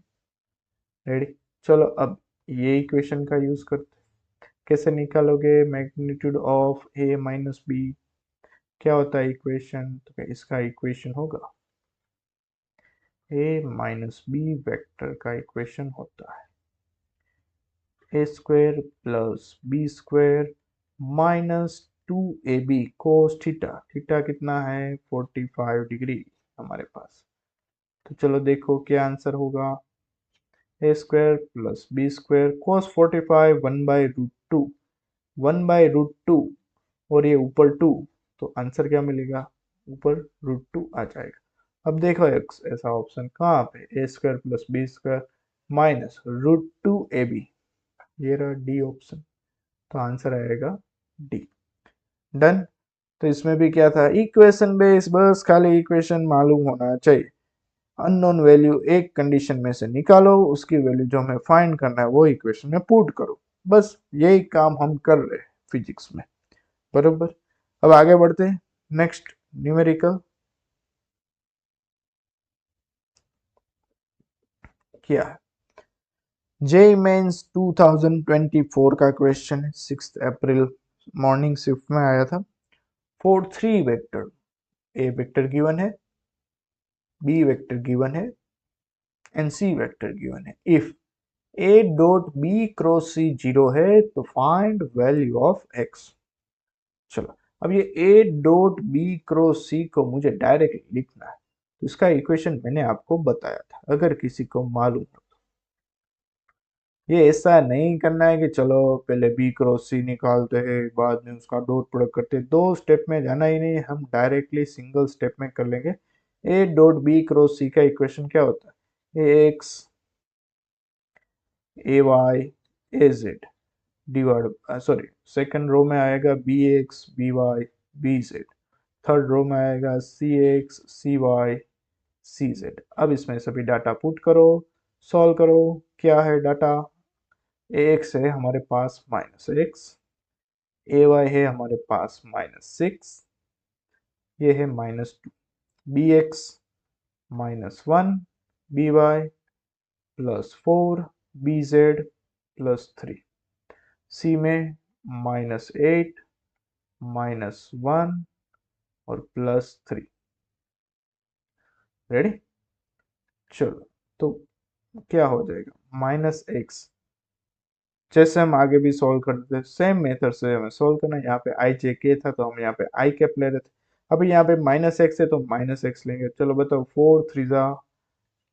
रेडी। चलो अब ये इक्वेशन का यूज करते हैं। कैसे निकालोगे magnitude of A minus B, क्या होता है इक्वेशन, तो इसका इक्वेशन होगा ए माइनस बी वेक्टर का इक्वेशन होता है A square plus B square minus 2ab cos theta. Theta कितना है 45 डिग्री हमारे पास। तो चलो देखो क्या आंसर होगा, A square plus B square cos 45 1/√2, 1/√2 और ये ऊपर 2, तो आंसर क्या मिलेगा, ऊपर √2 आ जाएगा। अब देखो ऐसा ऑप्शन कहाँ पे, A square plus B square, minus √2ab, ये रहा डी ऑप्शन, तो आंसर आएगा डी। डन। तो इसमें भी क्या था, इक्वेशन बेस, बस खाली इक्वेशन मालूम होना चाहिए। अननोन वैल्यू एक कंडीशन में से निकालो, उसकी वैल्यू जो हमें फाइंड करना है वो इक्वेशन में पुट करो, बस यही काम हम कर रहे हैं फिजिक्स में, बरोबर। अब आगे बढ़ते हैं, नेक्स्ट न्यूमेरिकल क्या है, जेई मेंस 2024 का क्वेश्चन है, 6 अप्रैल मॉर्निंग शिफ्ट में आया था। For 3 vector, A vector given है, बी वेक्टर गिवन है एंड सी वेक्टर गिवन है। If A dot B cross C 0 है तो फाइंड वैल्यू ऑफ एक्स। चलो, अब ये ए डॉट बी क्रॉस सी को मुझे डायरेक्ट लिखना है, तो इसका इक्वेशन मैंने आपको बताया था, अगर किसी को मालूम हो। ये ऐसा नहीं करना है कि चलो पहले बी क्रॉस सी निकालते हैं बाद में उसका डॉट प्रोडक्ट करते हैं, 2 स्टेप में जाना ही नहीं, हम डायरेक्टली सिंगल स्टेप में कर लेंगे। A dot B cross C का इक्वेशन क्या होता है, A X A Y A Z divide, sorry second row में आएगा B x B Y B Z, third row में आएगा C X C Y C Z. अब इसमें सभी डाटा पुट करो, सॉल्व करो। क्या है डाटा, ए एक्स है हमारे पास -x, ए वाई है हमारे पास -6, ये है -2, B X -1, B Y +4, B Z +3, C में -8 -1 और +3। रेडी, चलो तो क्या हो जाएगा, -x, जैसे हम आगे भी सॉल्व करते थे सेम मेथड से हमें सॉल्व करना है। यहाँ पे आई जे के था तो हम यहाँ पे आई कैप ले रहे थे, अभी यहाँ पे -x है तो -x लेंगे। चलो बताओ, 4 3 ज़ा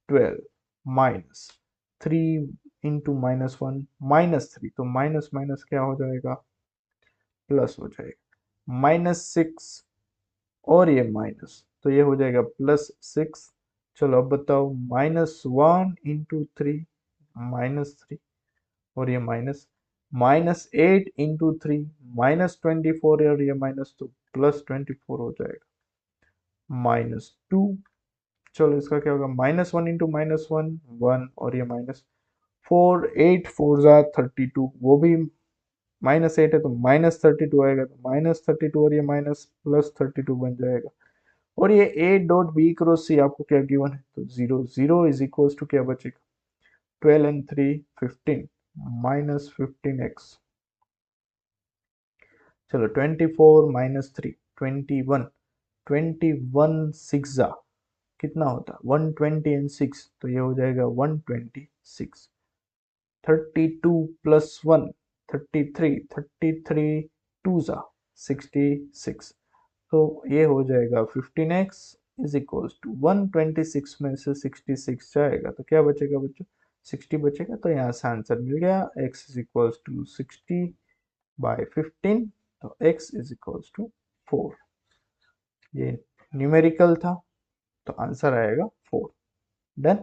12, -3 × -1 -3, तो माइनस माइनस क्या हो जाएगा, प्लस हो जाएगा, -6 और ये माइनस, तो ये हो जाएगा +6। चलो अब बताओ, -1 × 3 -3, और ये -8 × 3 -24, और ये माइनस, तो +24 हो जाएगा, -2। चलो इसका क्या होगा, -1 × -1 1, और ये -4 8 4 ज़ा 32, वो भी -8 है तो -32 आएगा, तो -32 और ये माइनस +32 बन जाएगा। और ये ए डॉट बी क्रॉस सी आपको क्या गिवन है, तो 0 0 इज इक्वल्स टू क्या बचेगा, 12 and 3 15, -15x। चलो 24 -3 21, 21 6 जा कितना होता है, 120 and 6, तो ये हो जाएगा 126। 32 + 1 33, 33 2 जा 66, तो ये हो जाएगा 15x इज इक्वल्स टू 126 में से 66 जाएगा तो क्या बचेगा बच्चों, 60 बचेगा। तो यहाँ से आंसर मिल गया, x इज इक्वल्स टू 60/15, तो x इज इक्वल्स टू 4। ये न्यूमेरिकल था, तो आंसर आएगा 4। डन।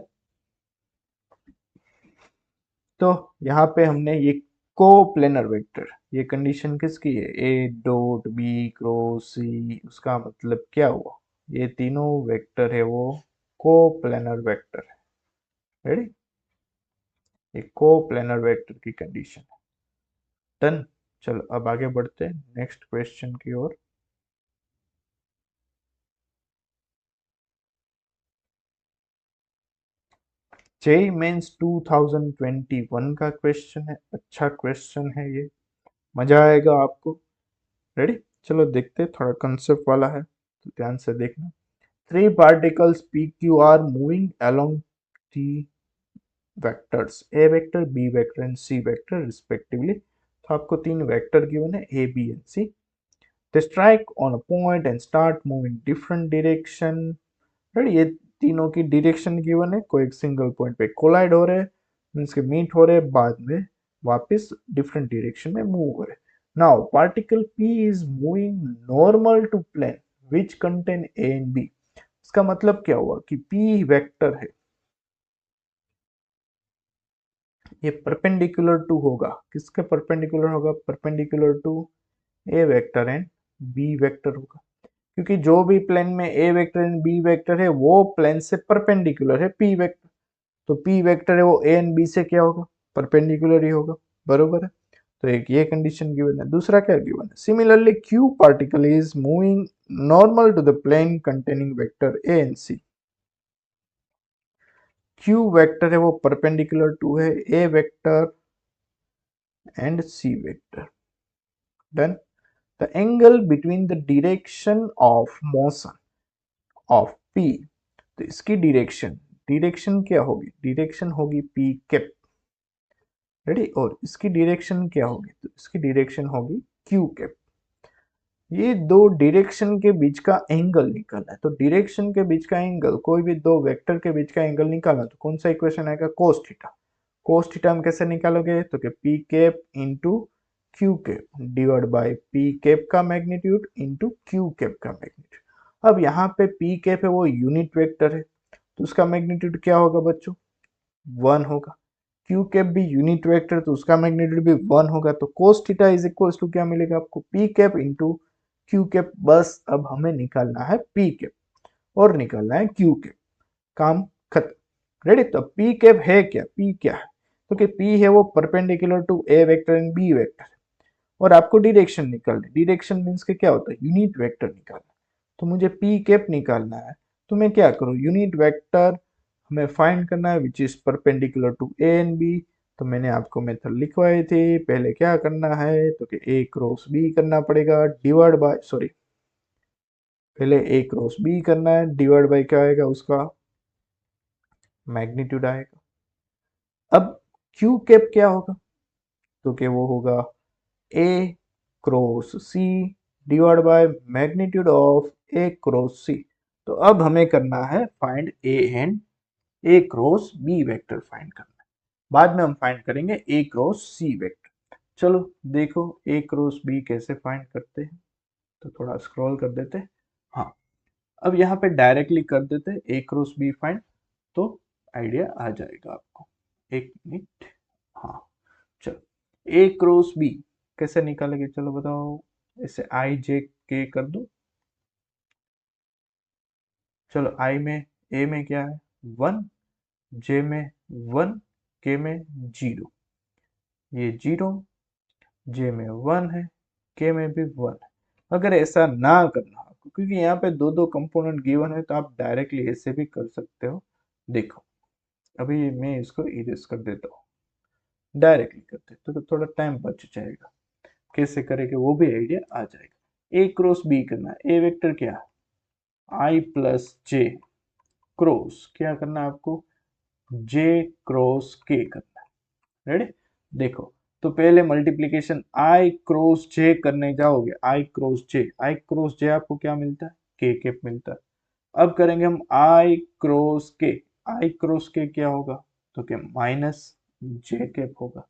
तो यहाँ पे हमने ये कोप्लेनर वेक्टर, ये कंडीशन किसकी है, ए डॉट बी क्रॉस सी, उसका मतलब क्या हुआ, ये तीनों वेक्टर है वो कोप्लेनर वेक्टर है। रेडी, ये कोप्लेनर वेक्टर की कंडीशन है। डन। चलो अब आगे बढ़ते हैं नेक्स्ट क्वेश्चन की ओर। जेई मेंस 2021 का क्वेश्चन है, अच्छा क्वेश्चन है ये, मजा आएगा आपको। रेडी, चलो देखते हैं, थोड़ा कंसेप्ट वाला है तो ध्यान से देखना। 3 particles PQ are moving along the vectors A vector, B vector and C vector respectively। तो आपको 3 वेक्टर गिवन है A, B and C। They strike on a point and start moving different direction। ये तीनों की direction given है, कोई एक single point पे कोलाइड हो रहे हैं, मीन्स के मीट हो रहे हैं, बाद में वापस डिफरेंट डायरेक्शन में मूव हो रहे हैं। Now particle P is moving normal to plane which contain A and B। इसका मतलब क्या हुआ कि P वेक्टर है, ये परपेंडिकुलर टू होगा, किसके परपेंडिकुलर होगा? Perpendicular to A vector and B vector होगा, क्योंकि जो भी प्लेन में A vector and B vector है वो प्लेन से परपेंडिकुलर है पी वेक्टर। तो पी वेक्टर है वो ए एंड बी से क्या होगा? परपेंडिकुलर ही होगा, बरोबर है। तो एक ये कंडीशन गिवन है। दूसरा क्या गिवन है? Similarly Q particle is moving normal to the plane containing vector A and C. Q vector है वो परपेंडिकुलर टू है A vector and C vector. Done. The angle between the direction of motion of P, तो इसकी direction, direction क्या होगी? Direction होगी P cap, ready. और इसकी डायरेक्शन क्या होगी? तो इसकी डायरेक्शन होगी क्यू कैप। ये दो डायरेक्शन के बीच का एंगल निकालना है। तो डायरेक्शन के बीच का एंगल, कोई भी दो वेक्टर के बीच का एंगल निकालना, तो कौन सा इक्वेशन आएगा? Cos theta. कोस थीटा हम कैसे निकालोगे? तो कि P cap into Q cap divide by P cap का मैग्नीट्यूड इंटू क्यू कैप का मैग्नीट्यूड। अब यहाँ पे पी कैप है वो यूनिट वेक्टर है, तो उसका मैग्नीट्यूड क्या होगा बच्चों? 1 होगा। क्यू कैप भी यूनिट वेक्टर, तो उसका मैग्नीट्यूड भी 1 होगा। तो cos theta is equal to क्या मिलेगा आपको? P cap into Q cap. बस अब हमें निकालना है पी कैप और निकालना है क्यू कैप, काम खत्म, रेडी। तो पी कैप है क्या? पी क्या है? तो कि पी है वो perpendicular to A vector and B vector, और आपको डायरेक्शन निकालनी। डायरेक्शन मीन्स के क्या होता है? यूनिट वेक्टर निकालना। तो मुझे पी कैप निकालना है, तो मैं क्या करूँ? यूनिट वेक्टर हमें फाइंड करना है which is perpendicular to A and B. तो मैंने आपको मेथड लिखवाए थे। पहले क्या करना है? तो कि ए क्रॉस बी करना पड़ेगा डिवाइड बाय, सॉरी, पहले ए क्रॉस बी करना है, डिवाइड बाय क्या आएगा? उसका मैग्नीट्यूड आएगा। अब क्यू कैप क्या होगा? तो कि वो होगा A cross C divide by magnitude of A cross C. तो अब हमें करना है find A and A cross B vector find करना है। बाद में हम फाइंड करेंगे ए क्रॉस सी वेक्टर। चलो देखो ए क्रॉस बी कैसे फाइंड करते हैं। तो थोड़ा स्क्रॉल कर देते हैं। हाँ, अब यहाँ पे डायरेक्टली कर देते हैं ए क्रॉस बी फाइंड, तो आइडिया आ जाएगा आपको। एक मिनट। हाँ, चलो ए क्रॉस बी कैसे निकालेंगे? चलो बताओ। इसे आई जे के कर दो। चलो आई में, ए में क्या है? 1, जे में 1, के में 0। ये 0, जे में 1 है, के में भी 1 है। अगर ऐसा ना करना आपको, क्योंकि यहाँ पे दो दो कंपोनेंट गिवन है, तो आप डायरेक्टली ऐसे भी कर सकते हो। देखो अभी मैं इसको इरेज कर देता हूँ, डायरेक्टली करते तो थोड़ा टाइम बच जाएगा। कैसे करेंगे वो भी आइडिया आ जाएगा। ए क्रॉस बी करना है। ए वेक्टर क्या है? आई प्लस जे क्रॉस क्या करना है आपको? जे क्रॉस के करना है, रेडी। देखो, तो पहले मल्टीप्लीकेशन आई क्रॉस जे करने जाओगे, आई क्रॉस जे, आई क्रॉस जे आपको क्या मिलता है? के कैप मिलता है। अब करेंगे हम आई क्रॉस के, आई क्रॉस के क्या होगा? तो क्या माइनस जे कैप होगा।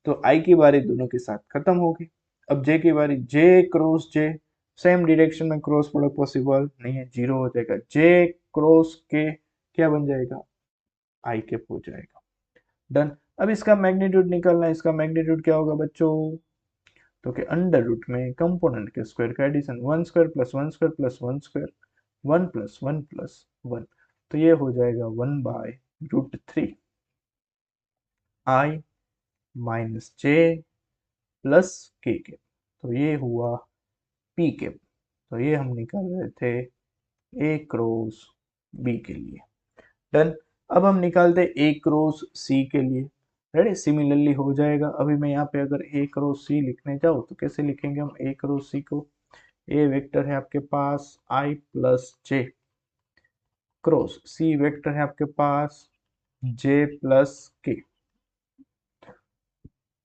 तो आई की बारी दोनों के साथ खत्म होगी। अब जे की बारी, जे क्रॉस जे, सेम डायरेक्शन में क्रॉस प्रोडक्ट पॉसिबल नहीं है, जीरो हो जाएगा। जे क्रॉस के क्या बन जाएगा? आई कैप हो जाएगा। डन। अब इसका मैग्नीट्यूड निकालना है। इसका मैग्नीट्यूड क्या होगा बच्चों? तो कि अंडर रूट में कंपोनेंट के स्क्वायर का addition, 1 square plus 1 square plus 1 square, 1 plus 1 plus 1। तो ये हो जाएगा 1/√3 I minus J plus K cap. तो ये हुआ पी कैप। तो ये हम निकाल रहे थे ए क्रॉस बी के लिए। डन। अब हम निकालते ए क्रॉस सी के लिए, रेडी। सिमिलरली हो जाएगा। अभी मैं यहाँ पे अगर ए क्रॉस सी लिखने जाऊँ तो कैसे लिखेंगे हम ए क्रॉस सी को? ए वेक्टर है आपके पास आई प्लस जे क्रॉस सी वेक्टर है आपके पास जे प्लस के।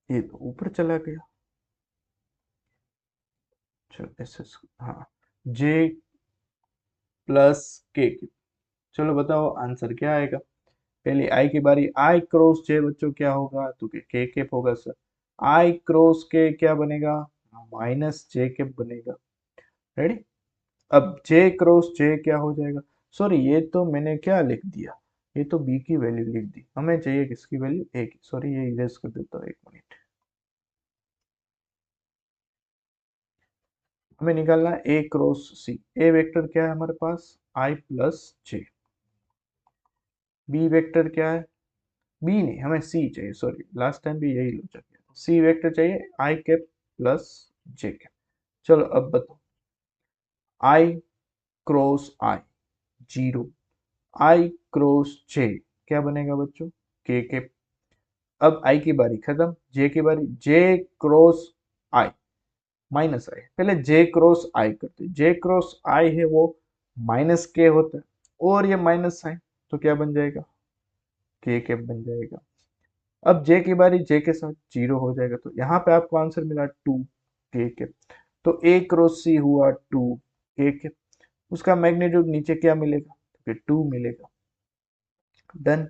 ये तो ऊपर चला गया। चलो ऐसे, हाँ, जे प्लस के। चलो बताओ आंसर क्या आएगा? पहले आई की बारी, आई क्रॉस जे बच्चों क्या होगा? तो के कैप होगा सर। आई क्रॉस के क्या बनेगा? माइनस जे कैप बनेगा, रेडी। अब जे क्रॉस जे क्या हो जाएगा? सॉरी, ये तो मैंने क्या लिख दिया? ये तो बी की वैल्यू लिख दी, हमें चाहिए किसकी वैल्यू, ए की। सॉरी ये इरेज कर देता हूँ, एक मिनट। हमें निकालना ए क्रॉस सी। ए वेक्टर क्या है हमारे पास, आई प्लस जे। बी वेक्टर क्या है, बी नहीं हमें सी चाहिए, सॉरी लास्ट टाइम भी यही लोचा किया। सी वेक्टर चाहिए आई कैप प्लस जे कैप। चलो अब बताओ, आई क्रॉस आई 0, आई क्रॉस जे क्या बनेगा बच्चों, के कैप। अब आई की बारी खत्म, जे की बारी, जे क्रॉस आई माइनस आई। पहले जे क्रॉस आई करते, जे क्रॉस आई है वो माइनस के होता है, और ये माइनस साइन तो क्या बन जाएगा, के कैप बन जाएगा। अब जे की बारी, जे के साथ 0 हो जाएगा, तो यहाँ पे आपको आंसर मिला 2 के कैप। तो ए क्रॉस सी हुआ 2 के कैप। उसका मैग्नीट्यूड नीचे क्या मिलेगा, तो 2 मिलेगा। डन।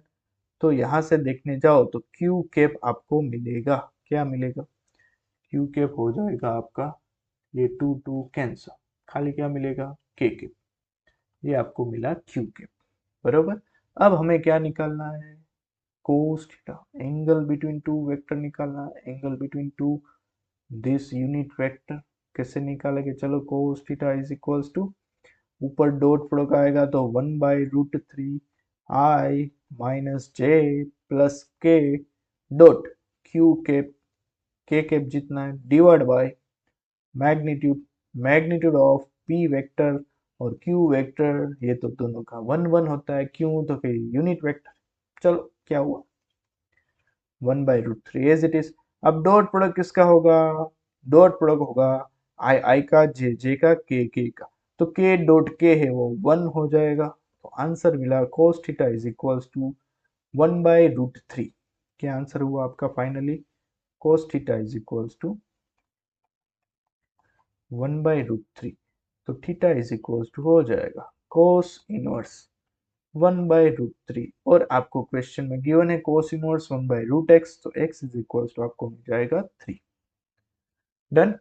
तो यहां से देखने जाओ तो क्यू कैप आपको मिलेगा, क्या मिलेगा, क्यू कैप हो जाएगा आपका, ये 2 2 कैंसर, खाली क्या मिलेगा, के कैप। ये आपको मिला क्यू कैप, बरोबर। अब हमें क्या निकालना है, cos theta, angle between two vector निकालना है, angle between two this unit vector. कैसे निकालेंगे, चलो cos theta is equals to, ऊपर डॉट प्रोडक्ट आएगा तो 1/√3 I minus J plus K dot Q cap, K cap जितना है, divide by magnitude, magnitude of P vector और क्यू वेक्टर, ये तो दोनों का 1 1 होता है, क्यों तो फिर यूनिट वेक्टर। चलो क्या हुआ, 1/√3 एज इट इज। अब डॉट प्रोडक्ट किसका होगा, डॉट प्रोडक्ट होगा आई आई का, जे का, के का। तो के डॉट के है वो 1 हो जाएगा। तो आंसर मिला cos theta is equals to 1/√3। क्या आंसर हुआ आपका finally, cos theta is equals to 1/√3। तो थीटा इज इक्वल्स टू हो जाएगा cos इनवर्स 1/√3। और आपको क्वेश्चन में गिवन है cos इनवर्स 1/√x, तो x इज इक्वल्स टू आपको मिल जाएगा 3। डन।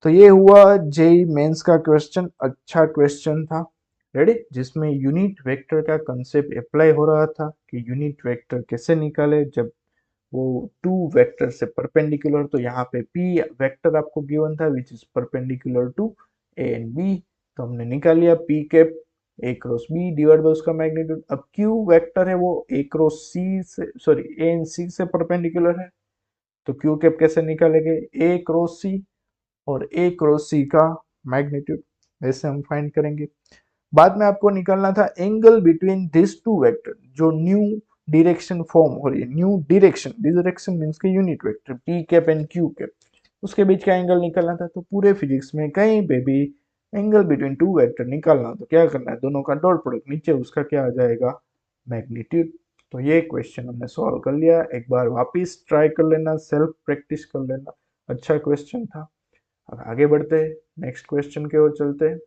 तो ये हुआ जेई मेंस का क्वेश्चन, अच्छा क्वेश्चन था, रेडी, जिसमें यूनिट वेक्टर का कंसेप्ट अप्लाई हो रहा था कि यूनिट वेक्टर कैसे निकाले जब वो टू वेक्टर से परपेंडिकुलर। तो यहाँ पे पी वेक्टर आपको गिवन था which is perpendicular to A and B, तो हमने निकाल लिया P cap A cross B divide by उसका मैग्नीट्यूड। अब क्यू वेक्टर है वो ए क्रॉस सी से, सॉरी ए एंड सी से परपेंडिकुलर है, तो क्यू कैप कैसे निकालेंगे, ए क्रॉस सी और ए क्रॉस सी का मैग्नीट्यूड, ऐसे हम फाइंड करेंगे। बाद में आपको निकालना था angle between this two vector, जो न्यू डायरेक्शन फॉर्म हो रही है, न्यू डायरेक्शन, डायरेक्शन मींस के unit vector P cap and Q cap, उसके बीच का एंगल निकालना था। तो पूरे फिजिक्स में कहीं पे भी एंगल बिटवीन टू वेक्टर निकालना हो तो क्या करना है, दोनों का डॉट प्रोडक्ट, नीचे उसका क्या आ जाएगा, मैग्नीट्यूड। तो ये क्वेश्चन हमने सॉल्व कर लिया, एक बार वापिस ट्राई कर लेना, सेल्फ प्रैक्टिस कर लेना, अच्छा क्वेश्चन था। अब आगे बढ़ते हैं, नेक्स्ट क्वेश्चन की ओर चलते हैं।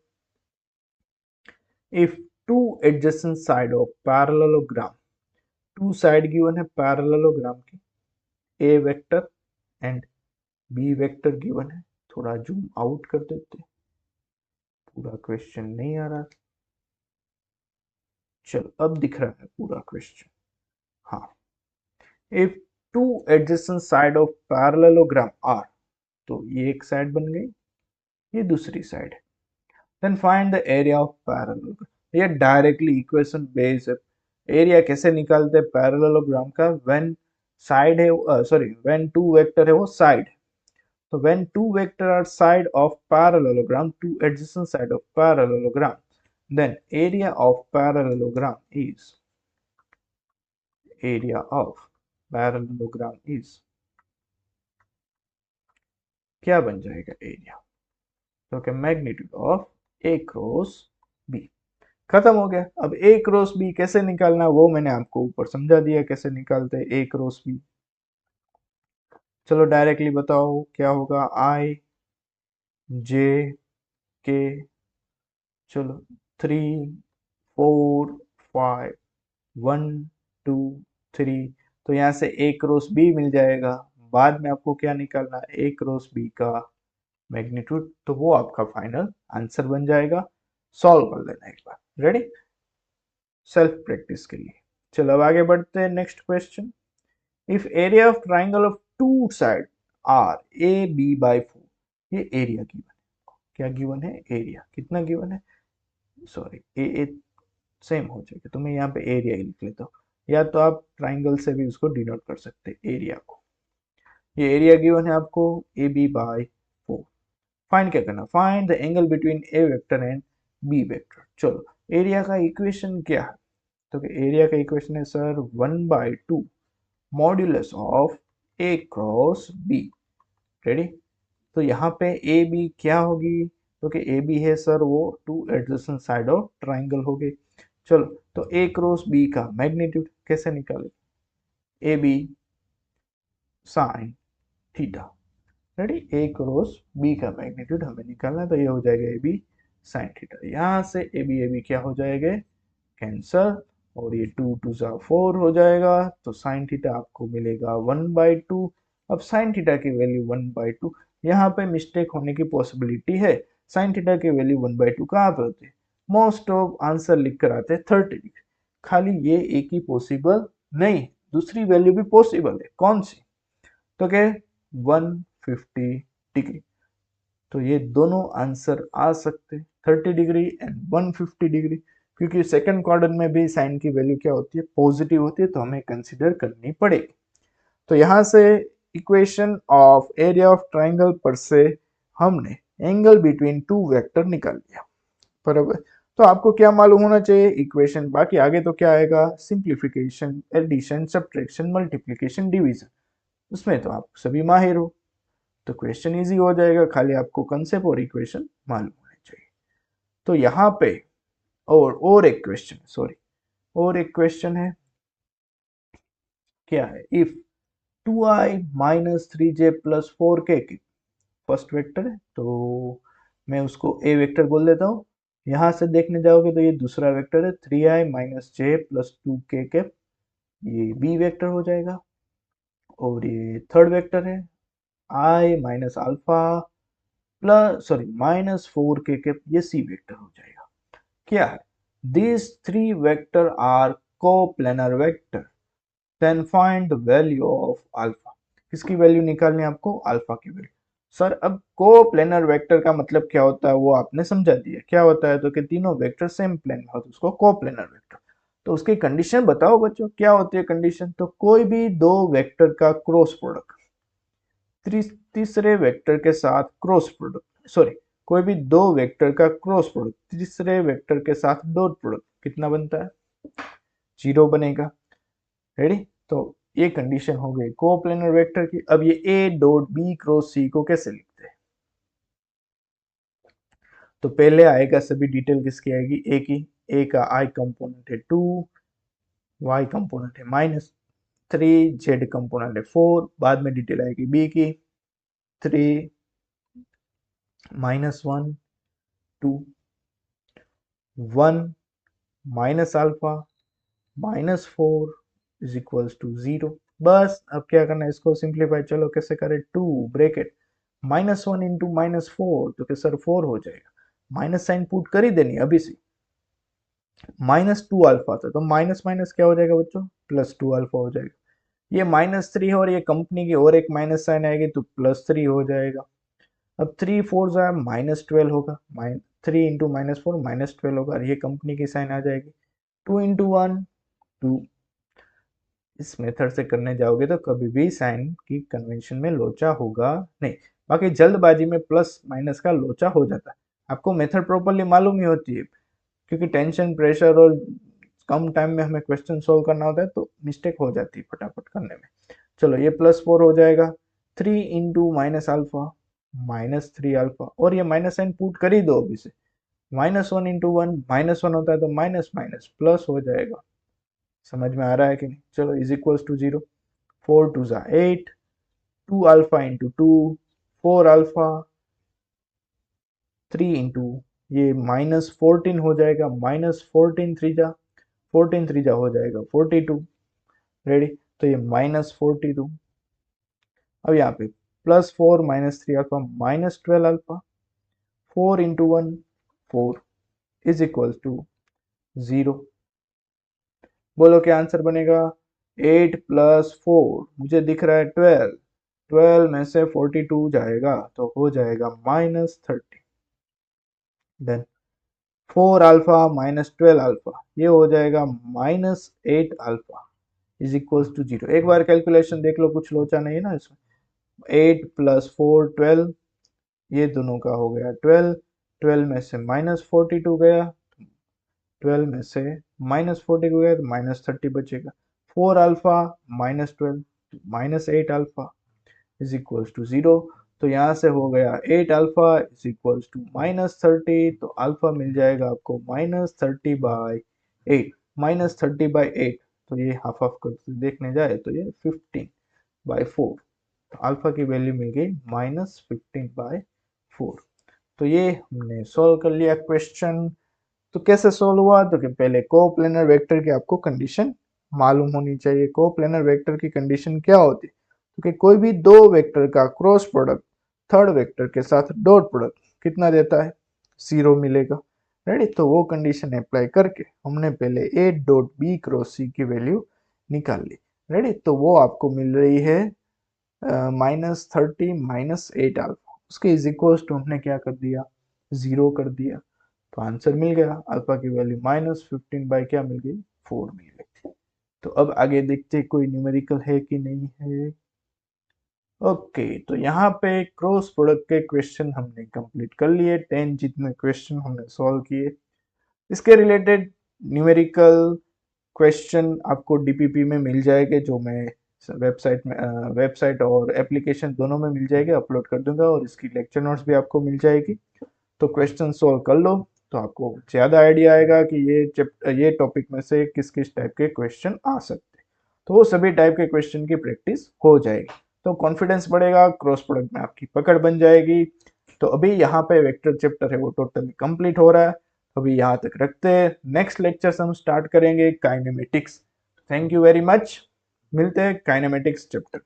if two adjacent side of parallelogram, two side given है parallelogram की, a vector and b vector given है, थोड़ा जूम आउट कर देते, पूरा क्वेश्चन नहीं आ रहा, चलो अब दिख रहा है पूरा क्वेश्चन। हाँ, if two adjacent side of parallelogram are, तो ये एक साइड बन गई, ये दूसरी side, then find the area of parallelogram. ये डायरेक्टली इक्वेशन बेस्ड है। एरिया कैसे निकालते हैं पैरेललोग्राम का, व्हेन साइड है, सॉरी व्हेन टू वेक्टर है वो साइड, तो when two vector are side of parallelogram, two adjacent side of parallelogram, then area of parallelogram is, area of parallelogram is, क्या बन जाएगा एरिया, तो क्या magnitude of A cross B. खत्म हो गया। अब ए क्रॉस बी कैसे निकालना वो मैंने आपको ऊपर समझा दिया, कैसे निकालते हैं ए क्रॉस बी। चलो डायरेक्टली बताओ क्या होगा, आई जे के, चलो 3 4 5 1 2 3, तो यहाँ से ए क्रॉस बी मिल जाएगा। बाद में आपको क्या निकालना है, ए क्रॉस बी का मैग्नीट्यूड, तो वो आपका फाइनल आंसर बन जाएगा। सॉल्व कर लेना एक बार, रेडी, सेल्फ प्रैक्टिस के लिए। चलो अब आगे बढ़ते हैं next question. If area of triangle of two side are A B by 4, ये एरिया गिवन है। क्या गिवन है? एरिया। कितना गिवन है? सॉरी, ए सेम हो जाएगा तो मैं यहाँ पे एरिया ही लिख लेता हूँ, या तो आप ट्राइंगल से भी उसको डिनोट कर सकते हैं एरिया को। ये एरिया गिवन है आपको ए बी बाई 4। फाइंड क्या करना? Find the angle between A vector and B vector. चलो एरिया का इक्वेशन क्या है? तो एरिया का इक्वेशन है sir 1/2 modulus of A cross B. Ready? तो यहाँ पे ए बी क्या होगी? तो कि ए बी है सर वो two adjacent side of triangle हो गई। चलो तो ए क्रॉस बी का मैग्नीट्यूड कैसे निकाले? A B sine theta. Ready? A cross B का मैग्नीट्यूड हमें निकालना है, तो ये हो जाएगा ए बी साइन थीटा। यहाँ से ए बी क्या हो जाएगा? कैंसर, और ये 2 2 जा 4 हो जाएगा, तो साइन थीटा आपको मिलेगा 1/2। अब साइन थीटा की वैल्यू 1/2, यहाँ पे मिस्टेक होने की पॉसिबिलिटी है। साइन थीटा की वैल्यू 1/2 कहाँ पे होती है? मोस्ट ऑफ आंसर लिख कर आते हैं 30 डिग्री। खाली ये एक ही पॉसिबल नहीं, दूसरी वैल्यू भी पॉसिबल है। कौन सी? तो क्या? 150 डिग्री। तो ये दोनों आंसर आ सकते, 30 डिग्री एंड 150 डिग्री, क्योंकि सेकंड क्वाड्रेंट में भी साइन की वैल्यू क्या होती है? पॉजिटिव होती है, तो हमें कंसीडर करनी पड़ेगी। तो यहाँ से equation of area of triangle पर से हमने एंगल बिटवीन टू वेक्टर निकाल लिया। बराबर? तो आपको क्या मालूम होना चाहिए? इक्वेशन। बाकी आगे तो क्या आएगा? Simplification, addition, subtraction, multiplication, division, उसमें तो आप सभी माहिर हो, तो क्वेश्चन इजी हो जाएगा। खाली आपको कंसेप्ट और इक्वेशन मालूम होने चाहिए। तो यहाँ पे और एक क्वेश्चन, सॉरी, और एक क्वेश्चन है। क्या है? If 2i minus 3j plus 4k की फर्स्ट वेक्टर है, तो मैं उसको ए वेक्टर बोल देता हूँ। यहाँ से देखने जाओगे तो ये दूसरा वेक्टर है 3i minus J plus 2k cap, ये बी वेक्टर हो जाएगा। और ये थर्ड वेक्टर है i minus alpha plus sorry minus 4k cap, ये सी वेक्टर हो जाएगा। क्या है? these three vector are coplanar vector, then find the value of alpha। किसकी वैल्यू निकालनी है आपको? अल्फा की वैल्यू। सर अब कोप्लेनर वेक्टर का मतलब क्या होता है वो आपने समझा दिया। क्या होता है? तो कि तीनों वेक्टर सेम प्लेन में हो तो उसको कोप्लेनर वेक्टर। तो उसकी कंडीशन बताओ बच्चों, क्या होती है कंडीशन? तो कोई भी दो वेक्टर का क्रॉस प्रोडक्ट तीसरे वेक्टर के साथ क्रॉस प्रोडक्ट, सॉरी, कोई भी दो वेक्टर का क्रॉस प्रोडक्ट तीसरे वेक्टर के साथ डॉट प्रोडक्ट कितना बनता है? 0 बनेगा। रेडी? तो ये कंडीशन हो गई कोप्लेनर वेक्टर की। अब ये ए डॉट बी क्रॉस सी को कैसे लिखते हैं? तो पहले आएगा, सभी डिटेल किसकी आएगी? ए की। ए का आई कंपोनेंट है 2, वाई कंपोनेंट है -3, जेड कंपोनेंट है 4। बाद में डिटेल आएगी बी की 3 -1 2 1 minus alpha -4 is equals to 0। बस अब क्या करना है? इसको सिंप्लीफाई। चलो कैसे करें? 2 ब्रैकेट -1 इंटू -4, तो क्या सर 4 हो जाएगा। माइनस साइन पुट कर ही देनी अभी से। -2 अल्फा था तो माइनस माइनस क्या हो जाएगा बच्चों? +2 अल्फा हो जाएगा। ये -3 है और ये कंपनी की और एक माइनस साइन आएगी तो +3 हो जाएगा। अब 3 4 जा -12 होगा, 3 इंटू -4 -12 होगा, और ये कंपनी की साइन आ जाएगी। 2 इंटू 1 2। इस मेथड से करने जाओगे तो कभी भी साइन की कन्वेंशन में लोचा होगा नहीं। बाकी जल्दबाजी में प्लस माइनस का लोचा हो जाता है। आपको मेथड प्रॉपरली मालूम ही होती है, क्योंकि टेंशन प्रेशर और कम टाइम में हमें क्वेश्चन सोल्व करना होता है तो मिस्टेक हो जाती है फटाफट करने में। चलो ये +4 हो जाएगा। 3 इंटू माइनस अल्फा -3 अल्फा, और ये माइनस साइन पुट कर ही दो अभी से। -1 इंटू 1 -1 होता है तो माइनस माइनस प्लस हो जाएगा। समझ में आ रहा है कि नहीं? चलो इज इक्वल्स टू 0। 4 2 जा 8, 2 अल्फा इंटू 2 4 अल्फा, 3 इंटू ये -14 हो जाएगा, -14 3 जा 14 3 जा हो जाएगा 42। रेडी? तो ये -42। अब यहाँ पे +4 -3 alpha -12 alpha, 4 into 1 4 is equals to 0। बोलो क्या आंसर बनेगा। 8 + 4 मुझे दिख रहा है 12, 12 में से 42 जाएगा तो हो जाएगा -30। देन 4α - 12α ये हो जाएगा -8α इज इक्वल्स टू 0। एक बार कैलकुलेशन देख लो, कुछ लोचा नहीं है ना इसमें। 8 + 4 12, ये दोनों का हो गया 12, 12 में से -42 गया, 12 में से -40 गया तो -30 बचेगा। 4α - 12 -8α इज इक्वल्स टू 0। तो यहाँ से हो गया 8α इज इक्वल्स टू -30, तो अल्फा मिल जाएगा आपको -30/8, -30/8। तो ये हाफ हाफ करके देखने जाए तो ये 15/4, तो अल्फा की वैल्यू मिल गई -15/4। तो ये हमने सॉल्व कर लिया क्वेश्चन। तो कैसे सॉल्व हुआ, तो कि पहले कोप्लेनर वेक्टर की आपको कंडीशन मालूम होनी चाहिए। कोप्लेनर वेक्टर की कंडीशन क्या होती है, तो कि कोई भी दो वेक्टर का क्रॉस प्रोडक्ट थर्ड वेक्टर के साथ डॉट प्रोडक्ट कितना देता है, 0 मिलेगा। रेडी, तो वो कंडीशन अप्लाई करके हमने पहले ए डॉट बी क्रॉस सी की वैल्यू निकाल ली। रेडी, तो वो आपको मिल रही है -30 -8α, उसके इज इक्वल टू हमने क्या कर दिया, 0 कर दिया। तो आंसर मिल गया, अल्फा की वैल्यू -15 क्या मिल गई, 4 मिल गई। तो अब आगे देखते हैं कोई न्यूमेरिकल है कि नहीं है। ओके, तो यहाँ पे क्रॉस प्रोडक्ट के क्वेश्चन हमने कंप्लीट कर लिए, 10 जितने क्वेश्चन हमने सॉल्व किए। इसके रिलेटेड न्यूमेरिकल क्वेश्चन आपको डीपीपी में मिल जाएंगे, जो मैं वेबसाइट में वेबसाइट और एप्लीकेशन दोनों में मिल जाएगी, अपलोड कर दूंगा, और इसकी लेक्चर नोट्स भी आपको मिल जाएगी। तो क्वेश्चन सॉल्व कर लो तो आपको ज़्यादा आइडिया आएगा कि ये टॉपिक में से किस किस टाइप के क्वेश्चन आ सकते हैं। तो वो सभी टाइप के क्वेश्चन की प्रैक्टिस हो जाएगी, तो कॉन्फिडेंस बढ़ेगा, क्रॉस प्रोडक्ट में आपकी पकड़ बन जाएगी। तो अभी यहाँ पे वेक्टर चैप्टर है वो टोटली कंप्लीट हो रहा है। अभी यहाँ तक रखते हैं, नेक्स्ट लेक्चर से हम स्टार्ट करेंगे kinematics. Thank you very much, मिलते हैं काइनेमेटिक्स चैप्टर।